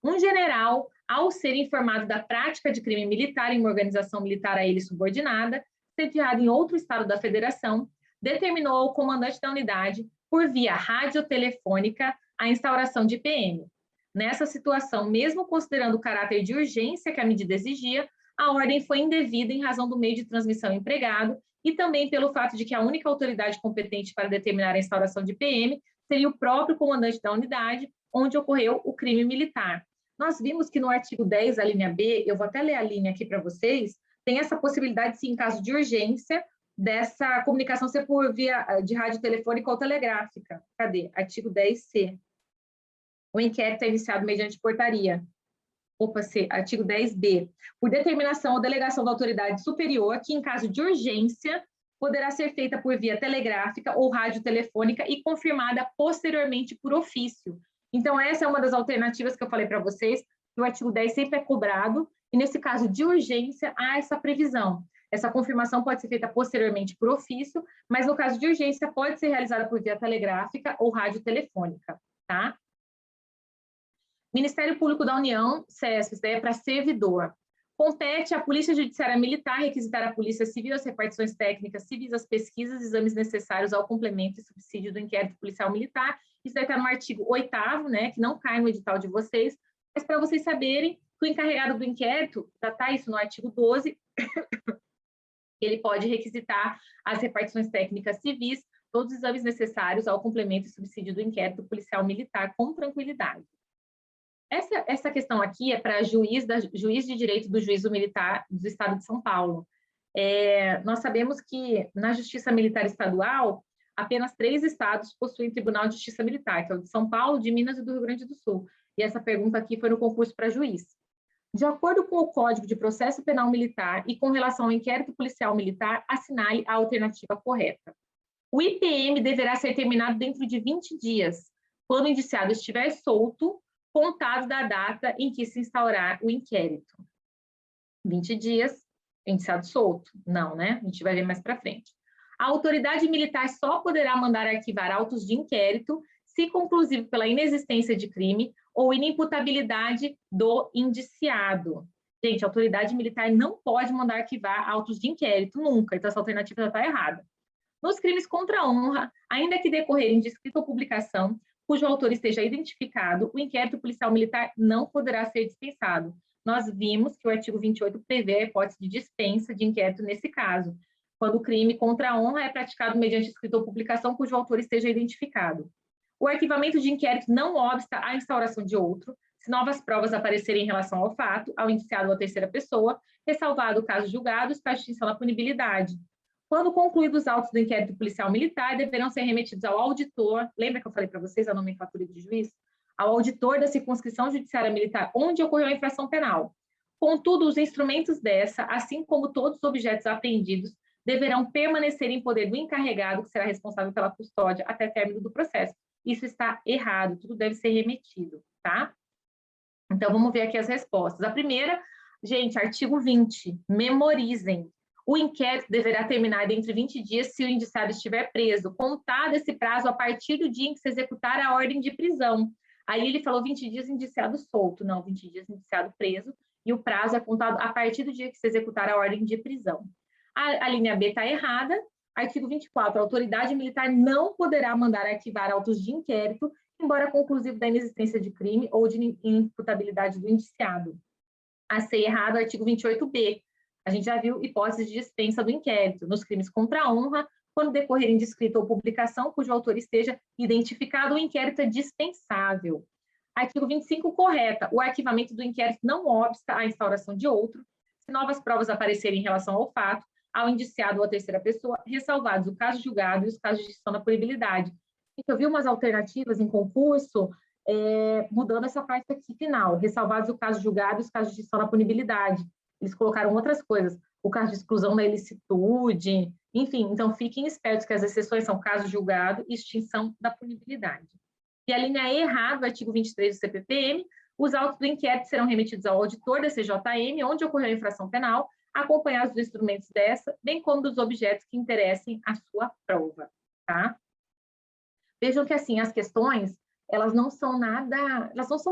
Um general, ao ser informado da prática de crime militar em uma organização militar a ele subordinada, sediada em outro estado da federação, determinou ao comandante da unidade, por via radiotelefônica, a instauração de PM. Nessa situação, mesmo considerando o caráter de urgência que a medida exigia, a ordem foi indevida em razão do meio de transmissão empregado e também pelo fato de que a única autoridade competente para determinar a instauração de PM seria o próprio comandante da unidade onde ocorreu o crime militar. Nós vimos que no artigo 10, a linha B, eu vou até ler a linha aqui para vocês, tem essa possibilidade, sim, em caso de urgência, dessa comunicação ser por via de rádio telefônica ou telegráfica. Cadê? Artigo 10C. O inquérito é iniciado mediante portaria. Opa, C, artigo 10B. Por determinação ou delegação da autoridade superior, que em caso de urgência, poderá ser feita por via telegráfica ou radiotelefônica e confirmada posteriormente por ofício. Então, essa é uma das alternativas que eu falei para vocês, que o artigo 10 sempre é cobrado, e nesse caso de urgência, há essa previsão. Essa confirmação pode ser feita posteriormente por ofício, mas no caso de urgência, pode ser realizada por via telegráfica ou radiotelefônica, tá? Ministério Público da União, CESP, isso daí é para servidor. Compete à Polícia Judiciária Militar requisitar à Polícia Civil as repartições técnicas civis, as pesquisas e exames necessários ao complemento e subsídio do inquérito policial militar. Isso daí está no artigo 8º, né, que não cai no edital de vocês, mas para vocês saberem que o encarregado do inquérito, já está isso no artigo 12, ele pode requisitar as repartições técnicas civis, todos os exames necessários ao complemento e subsídio do inquérito policial militar com tranquilidade. Essa questão aqui é para juiz de direito do juízo militar do Estado de São Paulo. Nós sabemos que na Justiça Militar Estadual, apenas 3 estados possuem Tribunal de Justiça Militar, que é o de São Paulo, de Minas e do Rio Grande do Sul. E essa pergunta aqui foi no concurso para juiz. De acordo com o Código de Processo Penal Militar e com relação ao inquérito policial militar, assinale a alternativa correta. O IPM deverá ser terminado dentro de 20 dias, quando o indiciado estiver solto, contado da data em que se instaurar o inquérito. 20 dias, indiciado solto? Não, né? A gente vai ver mais para frente. A autoridade militar só poderá mandar arquivar autos de inquérito se conclusivo pela inexistência de crime ou inimputabilidade do indiciado. Gente, a autoridade militar não pode mandar arquivar autos de inquérito, nunca. Então, essa alternativa já está errada. Nos crimes contra a honra, ainda que decorrerem de escrita ou publicação, cujo autor esteja identificado, o inquérito policial militar não poderá ser dispensado. Nós vimos que o artigo 28 prevê a hipótese de dispensa de inquérito nesse caso, quando o crime contra a honra é praticado mediante escrita ou publicação cujo autor esteja identificado. O arquivamento de inquérito não obsta à instauração de outro, se novas provas aparecerem em relação ao fato, ao indiciado ou à terceira pessoa, ressalvado o caso julgado, está a extinção da punibilidade. Quando concluídos os autos do inquérito policial militar, deverão ser remetidos ao auditor, lembra que eu falei para vocês a nomenclatura de juiz? Ao auditor da circunscrição judiciária militar onde ocorreu a infração penal. Contudo, os instrumentos dessa, assim como todos os objetos apreendidos, deverão permanecer em poder do encarregado, que será responsável pela custódia até término do processo. Isso está errado, tudo deve ser remetido, tá? Então, vamos ver aqui as respostas. A primeira, gente, artigo 20, memorizem. O inquérito deverá terminar dentro de 20 dias se o indiciado estiver preso, contado esse prazo a partir do dia em que se executar a ordem de prisão. Aí ele falou 20 dias indiciado solto, não, 20 dias indiciado preso, e o prazo é contado a partir do dia que se executar a ordem de prisão. A linha B está errada. Artigo 24, a autoridade militar não poderá mandar arquivar autos de inquérito, embora conclusivo da inexistência de crime ou de imputabilidade do indiciado. A C errado, artigo 28B. A gente já viu hipótese de dispensa do inquérito nos crimes contra a honra, quando decorrerem de escrita ou publicação cujo autor esteja identificado, o inquérito é dispensável. Artigo 25, correta. O arquivamento do inquérito não obsta à instauração de outro, se novas provas aparecerem em relação ao fato, ao indiciado ou à terceira pessoa, ressalvados o caso julgado e os casos de extinção da punibilidade. Eu vi umas alternativas em concurso, mudando essa parte aqui final, ressalvados o caso julgado e os casos de extinção da punibilidade. Eles colocaram outras coisas, o caso de exclusão da ilicitude, enfim, então fiquem espertos que as exceções são caso julgado e extinção da punibilidade. E a linha E errada, o artigo 23 do CPPM, Os autos do inquérito serão remetidos ao auditor da CJM, onde ocorreu a infração penal, acompanhados dos instrumentos dessa, bem como dos objetos que interessem a sua prova, tá? Vejam que, assim, as questões, elas não são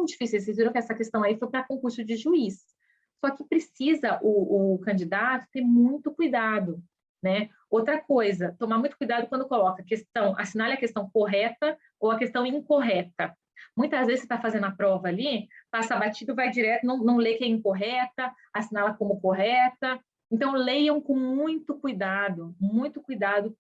difíceis. Vocês viram que essa questão aí foi para concurso de juiz. Só que precisa o candidato ter muito cuidado, né? Outra coisa, tomar muito cuidado quando coloca a questão, assinale a questão correta ou a questão incorreta. Muitas vezes você está fazendo a prova ali, passa batido, vai direto, não lê que é incorreta, assinala como correta. Então, leiam com muito cuidado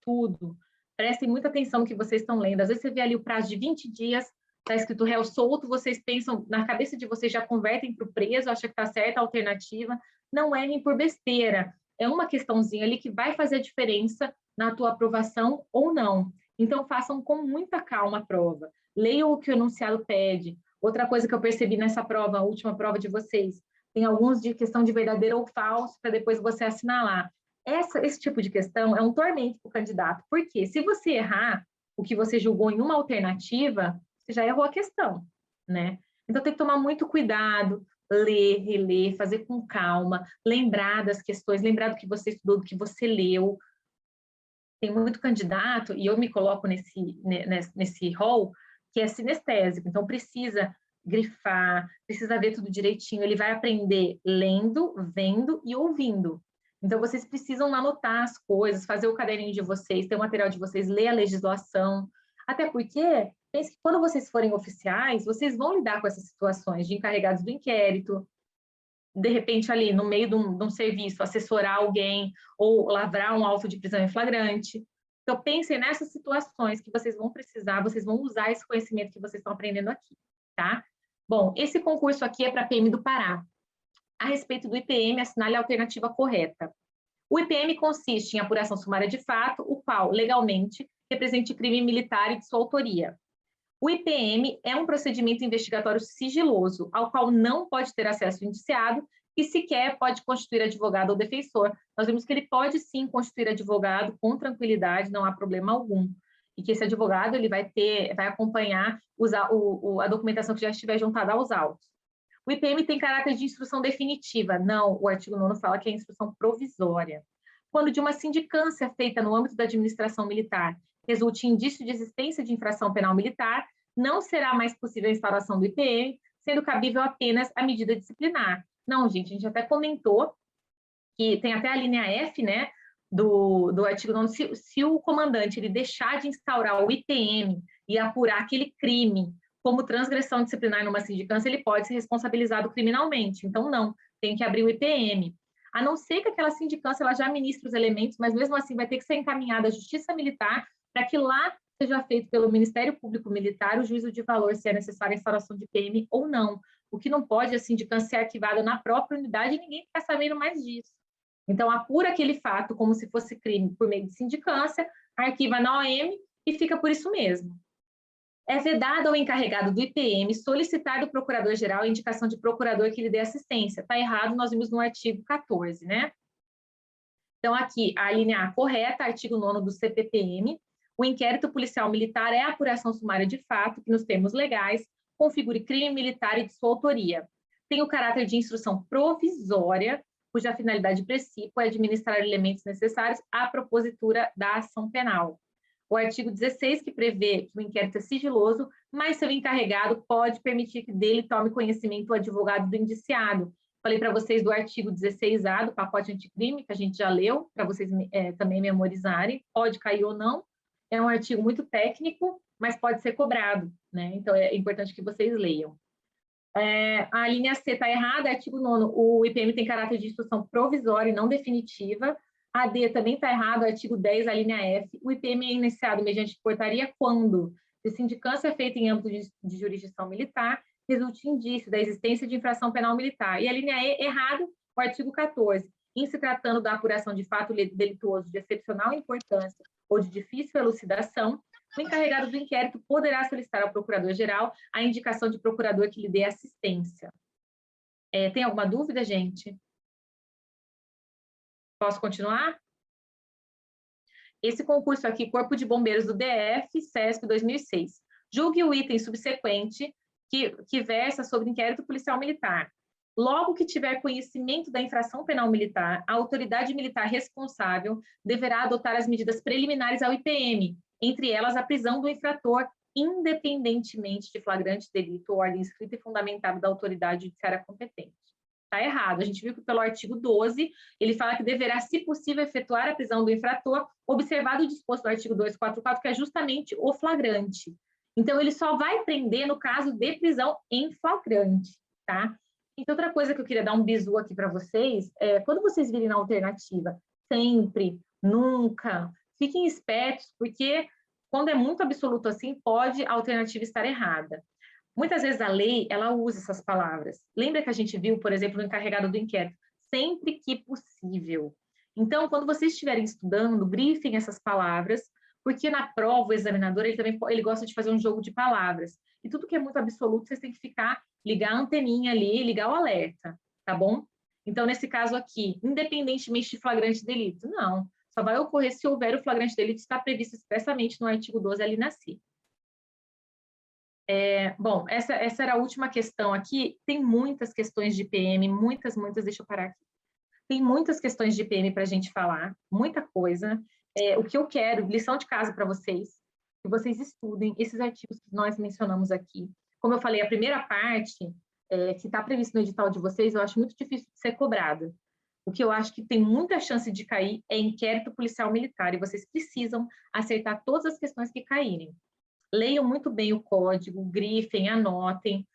tudo. Prestem muita atenção no que vocês estão lendo. Às vezes você vê ali o prazo de 20 dias, está escrito réu solto, vocês pensam, na cabeça de vocês já convertem para o preso, acham que está certa a alternativa. Não errem por besteira. É uma questãozinha ali que vai fazer a diferença na tua aprovação ou não. Então, façam com muita calma a prova. Leiam o que o enunciado pede. Outra coisa que eu percebi nessa prova, a última prova de vocês, tem alguns de questão de verdadeiro ou falso, para depois você assinalar. Esse tipo de questão é um tormento para o candidato. Por quê? Se você errar o que você julgou em uma alternativa, você já errou a questão, né? Então, tem que tomar muito cuidado, ler, reler, fazer com calma, lembrar das questões, lembrar do que você estudou, do que você leu. Tem muito candidato, e eu me coloco nesse rol, que é sinestésico, então precisa grifar, precisa ver tudo direitinho, ele vai aprender lendo, vendo e ouvindo. Então, vocês precisam anotar as coisas, fazer o caderninho de vocês, ter o material de vocês, ler a legislação, até porque, pense que quando vocês forem oficiais, vocês vão lidar com essas situações de encarregados do inquérito, de repente ali no meio de um serviço, assessorar alguém ou lavrar um auto de prisão em flagrante. Então, pensem nessas situações que vocês vão precisar, vocês vão usar esse conhecimento que vocês estão aprendendo aqui, tá? Bom, esse concurso aqui é para a PM do Pará. A respeito do IPM, assinale a alternativa correta. O IPM consiste em apuração sumária de fato, o qual, legalmente, represente crime militar e de sua autoria. O IPM é um procedimento investigatório sigiloso, ao qual não pode ter acesso o indiciado e sequer pode constituir advogado ou defensor. Nós vimos que ele pode sim constituir advogado com tranquilidade, não há problema algum. E que esse advogado ele vai acompanhar a documentação que já estiver juntada aos autos. O IPM tem caráter de instrução definitiva. Não, o artigo 9º fala que é instrução provisória. Quando de uma sindicância feita no âmbito da administração militar resulte indício de existência de infração penal militar, não será mais possível a instauração do IPM, sendo cabível apenas a medida disciplinar. Não, gente, a gente até comentou que tem até a linha F, né, do artigo 9º, se o comandante ele deixar de instaurar o IPM e apurar aquele crime como transgressão disciplinar numa sindicância, ele pode ser responsabilizado criminalmente. Então, não, tem que abrir o IPM. A não ser que aquela sindicância ela já ministre os elementos, mas mesmo assim vai ter que ser encaminhada à Justiça Militar para que lá seja feito pelo Ministério Público Militar o juízo de valor se é necessária a instauração de IPM ou não. O que não pode é a sindicância ser arquivada na própria unidade e ninguém ficar sabendo mais disso. Então, apura aquele fato como se fosse crime por meio de sindicância, arquiva na OM e fica por isso mesmo. É vedado ao encarregado do IPM solicitar do procurador-geral a indicação de procurador que lhe dê assistência. Está errado, nós vimos no artigo 14, né? Então, aqui, a linha A correta, artigo 9º do CPPM, o inquérito policial militar é a apuração sumária de fato que, nos termos legais, configure crime militar e de sua autoria. Tem o caráter de instrução provisória, cuja finalidade principal é administrar elementos necessários à propositura da ação penal. O artigo 16, que prevê que o inquérito é sigiloso, mas seu encarregado pode permitir que dele tome conhecimento o advogado do indiciado. Falei para vocês do artigo 16A, do pacote anticrime, que a gente já leu, para vocês também memorizarem, pode cair ou não. É um artigo muito técnico, mas pode ser cobrado, né? Então, é importante que vocês leiam. A linha C está errada, artigo 9º, o IPM tem caráter de instrução provisória e não definitiva. A D também está errado, artigo 10, a linha F. O IPM é iniciado mediante portaria quando, se sindicância é feita em âmbito de jurisdição militar, resulte indício da existência de infração penal militar. E a linha E, errado, o artigo 14. Em se tratando da apuração de fato delituoso de excepcional importância ou de difícil elucidação, o encarregado do inquérito poderá solicitar ao procurador-geral a indicação de procurador que lhe dê assistência. Tem alguma dúvida, gente? Posso continuar? Esse concurso aqui, Corpo de Bombeiros do DF, CESP 2006. Julgue o item subsequente que versa sobre inquérito policial militar. Logo que tiver conhecimento da infração penal militar, a autoridade militar responsável deverá adotar as medidas preliminares ao IPM, entre elas a prisão do infrator, independentemente de flagrante delito ou ordem escrita e fundamentada da autoridade judiciária competente. Está errado. A gente viu que pelo artigo 12, ele fala que deverá, se possível, efetuar a prisão do infrator, observado o disposto do artigo 244, que é justamente o flagrante. Então, ele só vai prender no caso de prisão em flagrante, tá? Então, outra coisa que eu queria dar um bizu aqui para vocês, quando vocês virem na alternativa, sempre, nunca, fiquem espertos, porque quando é muito absoluto assim, pode a alternativa estar errada. Muitas vezes a lei, ela usa essas palavras. Lembra que a gente viu, por exemplo, no encarregado do inquérito? Sempre que possível. Então, quando vocês estiverem estudando, grifem essas palavras, porque na prova o examinador, ele gosta de fazer um jogo de palavras. E tudo que é muito absoluto, vocês têm que ligar a anteninha ali, ligar o alerta, tá bom? Então, nesse caso aqui, independentemente de flagrante delito, não. Só vai ocorrer se houver o flagrante delito, está previsto expressamente no artigo 12, ali na C. Bom, essa era a última questão aqui. Tem muitas questões de PM, muitas, deixa eu parar aqui. Tem muitas questões de PM para a gente falar, muita coisa. O que eu quero, lição de casa para vocês, que vocês estudem esses artigos que nós mencionamos aqui. Como eu falei, a primeira parte, que está prevista no edital de vocês, eu acho muito difícil de ser cobrada. O que eu acho que tem muita chance de cair é inquérito policial militar, e vocês precisam acertar todas as questões que caírem. Leiam muito bem o código, grifem, anotem.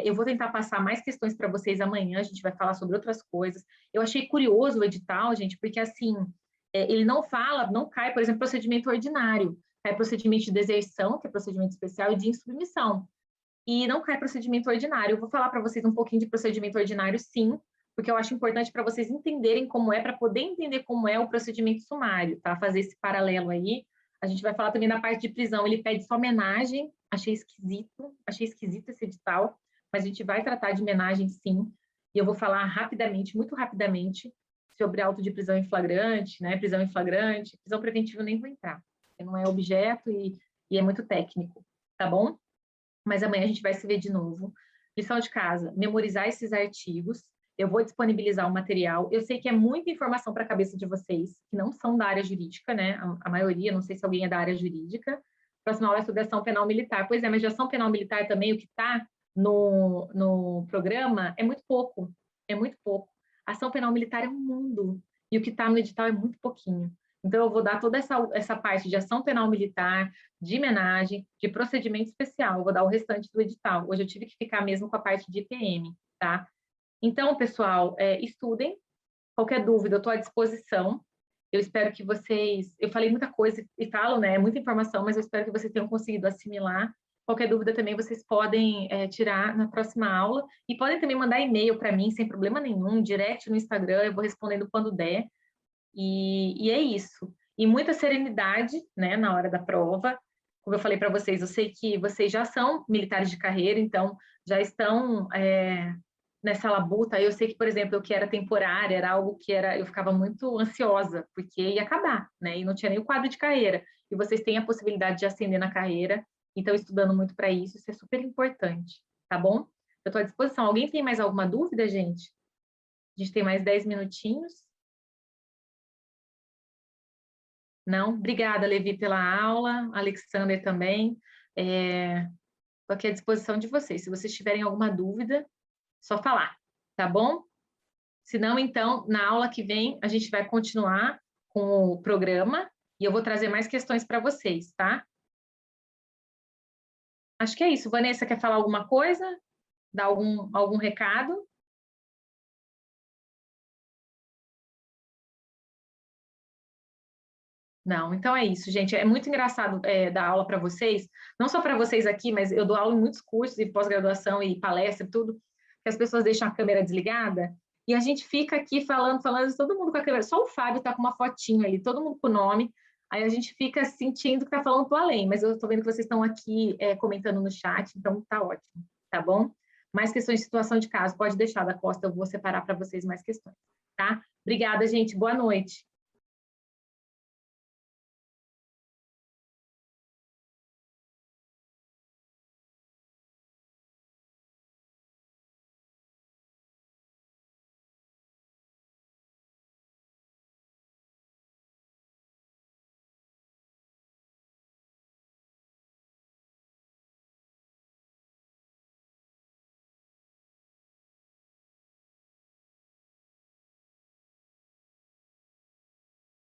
Eu vou tentar passar mais questões para vocês amanhã, a gente vai falar sobre outras coisas. Eu achei curioso o edital, gente, porque assim, ele não fala, não cai, por exemplo, procedimento ordinário, cai procedimento de deserção, que é procedimento especial, e de insubmissão. E não cai procedimento ordinário. Eu vou falar para vocês um pouquinho de procedimento ordinário, sim, porque eu acho importante para vocês entenderem como para poder entender como é o procedimento sumário, tá? Fazer esse paralelo aí. A gente vai falar também da parte de prisão, ele pede só homenagem, achei esquisito esse edital, mas a gente vai tratar de homenagem sim, e eu vou falar rapidamente, muito rapidamente, sobre auto de prisão em flagrante, né, prisão preventiva eu nem vou entrar, porque não é objeto e é muito técnico, tá bom? Mas amanhã a gente vai se ver de novo. Lição de casa, memorizar esses artigos, eu vou disponibilizar o material. Eu sei que é muita informação para a cabeça de vocês, que não são da área jurídica, né? A maioria, não sei se alguém é da área jurídica. Próxima aula é sobre ação penal militar. Pois é, mas de ação penal militar também, o que está no programa é muito pouco. É muito pouco. Ação penal militar é um mundo. E o que está no edital é muito pouquinho. Então, eu vou dar toda essa parte de ação penal militar, de homenagem, de procedimento especial. Eu vou dar o restante do edital. Hoje eu tive que ficar mesmo com a parte de IPM, tá? Então, pessoal, estudem. Qualquer dúvida, eu estou à disposição. Eu espero que vocês... Eu falei muita coisa e falo, né? Muita informação, mas eu espero que vocês tenham conseguido assimilar. Qualquer dúvida também vocês podem tirar na próxima aula. E podem também mandar e-mail para mim, sem problema nenhum, direct no Instagram, eu vou respondendo quando der. E é isso. E muita serenidade, né, na hora da prova. Como eu falei para vocês, eu sei que vocês já são militares de carreira, então já estão... nessa labuta, eu sei que, por exemplo, eu que era temporária, era algo que eu ficava muito ansiosa, porque ia acabar, né? E não tinha nem o quadro de carreira. E vocês têm a possibilidade de ascender na carreira, então estudando muito para isso é super importante, tá bom? Eu estou à disposição. Alguém tem mais alguma dúvida, gente? A gente tem mais 10 minutinhos. Não? Obrigada, Levi, pela aula, Alexander também. Estou aqui à disposição de vocês. Se vocês tiverem alguma dúvida, só falar, tá bom? Se não, então, na aula que vem, a gente vai continuar com o programa e eu vou trazer mais questões para vocês, tá? Acho que é isso. Vanessa, quer falar alguma coisa? Dar algum recado? Não, então é isso, gente. É muito engraçado dar aula para vocês, não só para vocês aqui, mas eu dou aula em muitos cursos e pós-graduação e palestra, tudo, que as pessoas deixam a câmera desligada e a gente fica aqui falando, todo mundo com a câmera, só o Fábio está com uma fotinho ali, todo mundo com o nome, aí a gente fica sentindo que está falando para além, mas eu estou vendo que vocês estão aqui comentando no chat, então tá ótimo, tá bom? Mais questões de situação de caso, pode deixar da Costa, eu vou separar para vocês mais questões, tá? Obrigada, gente, boa noite.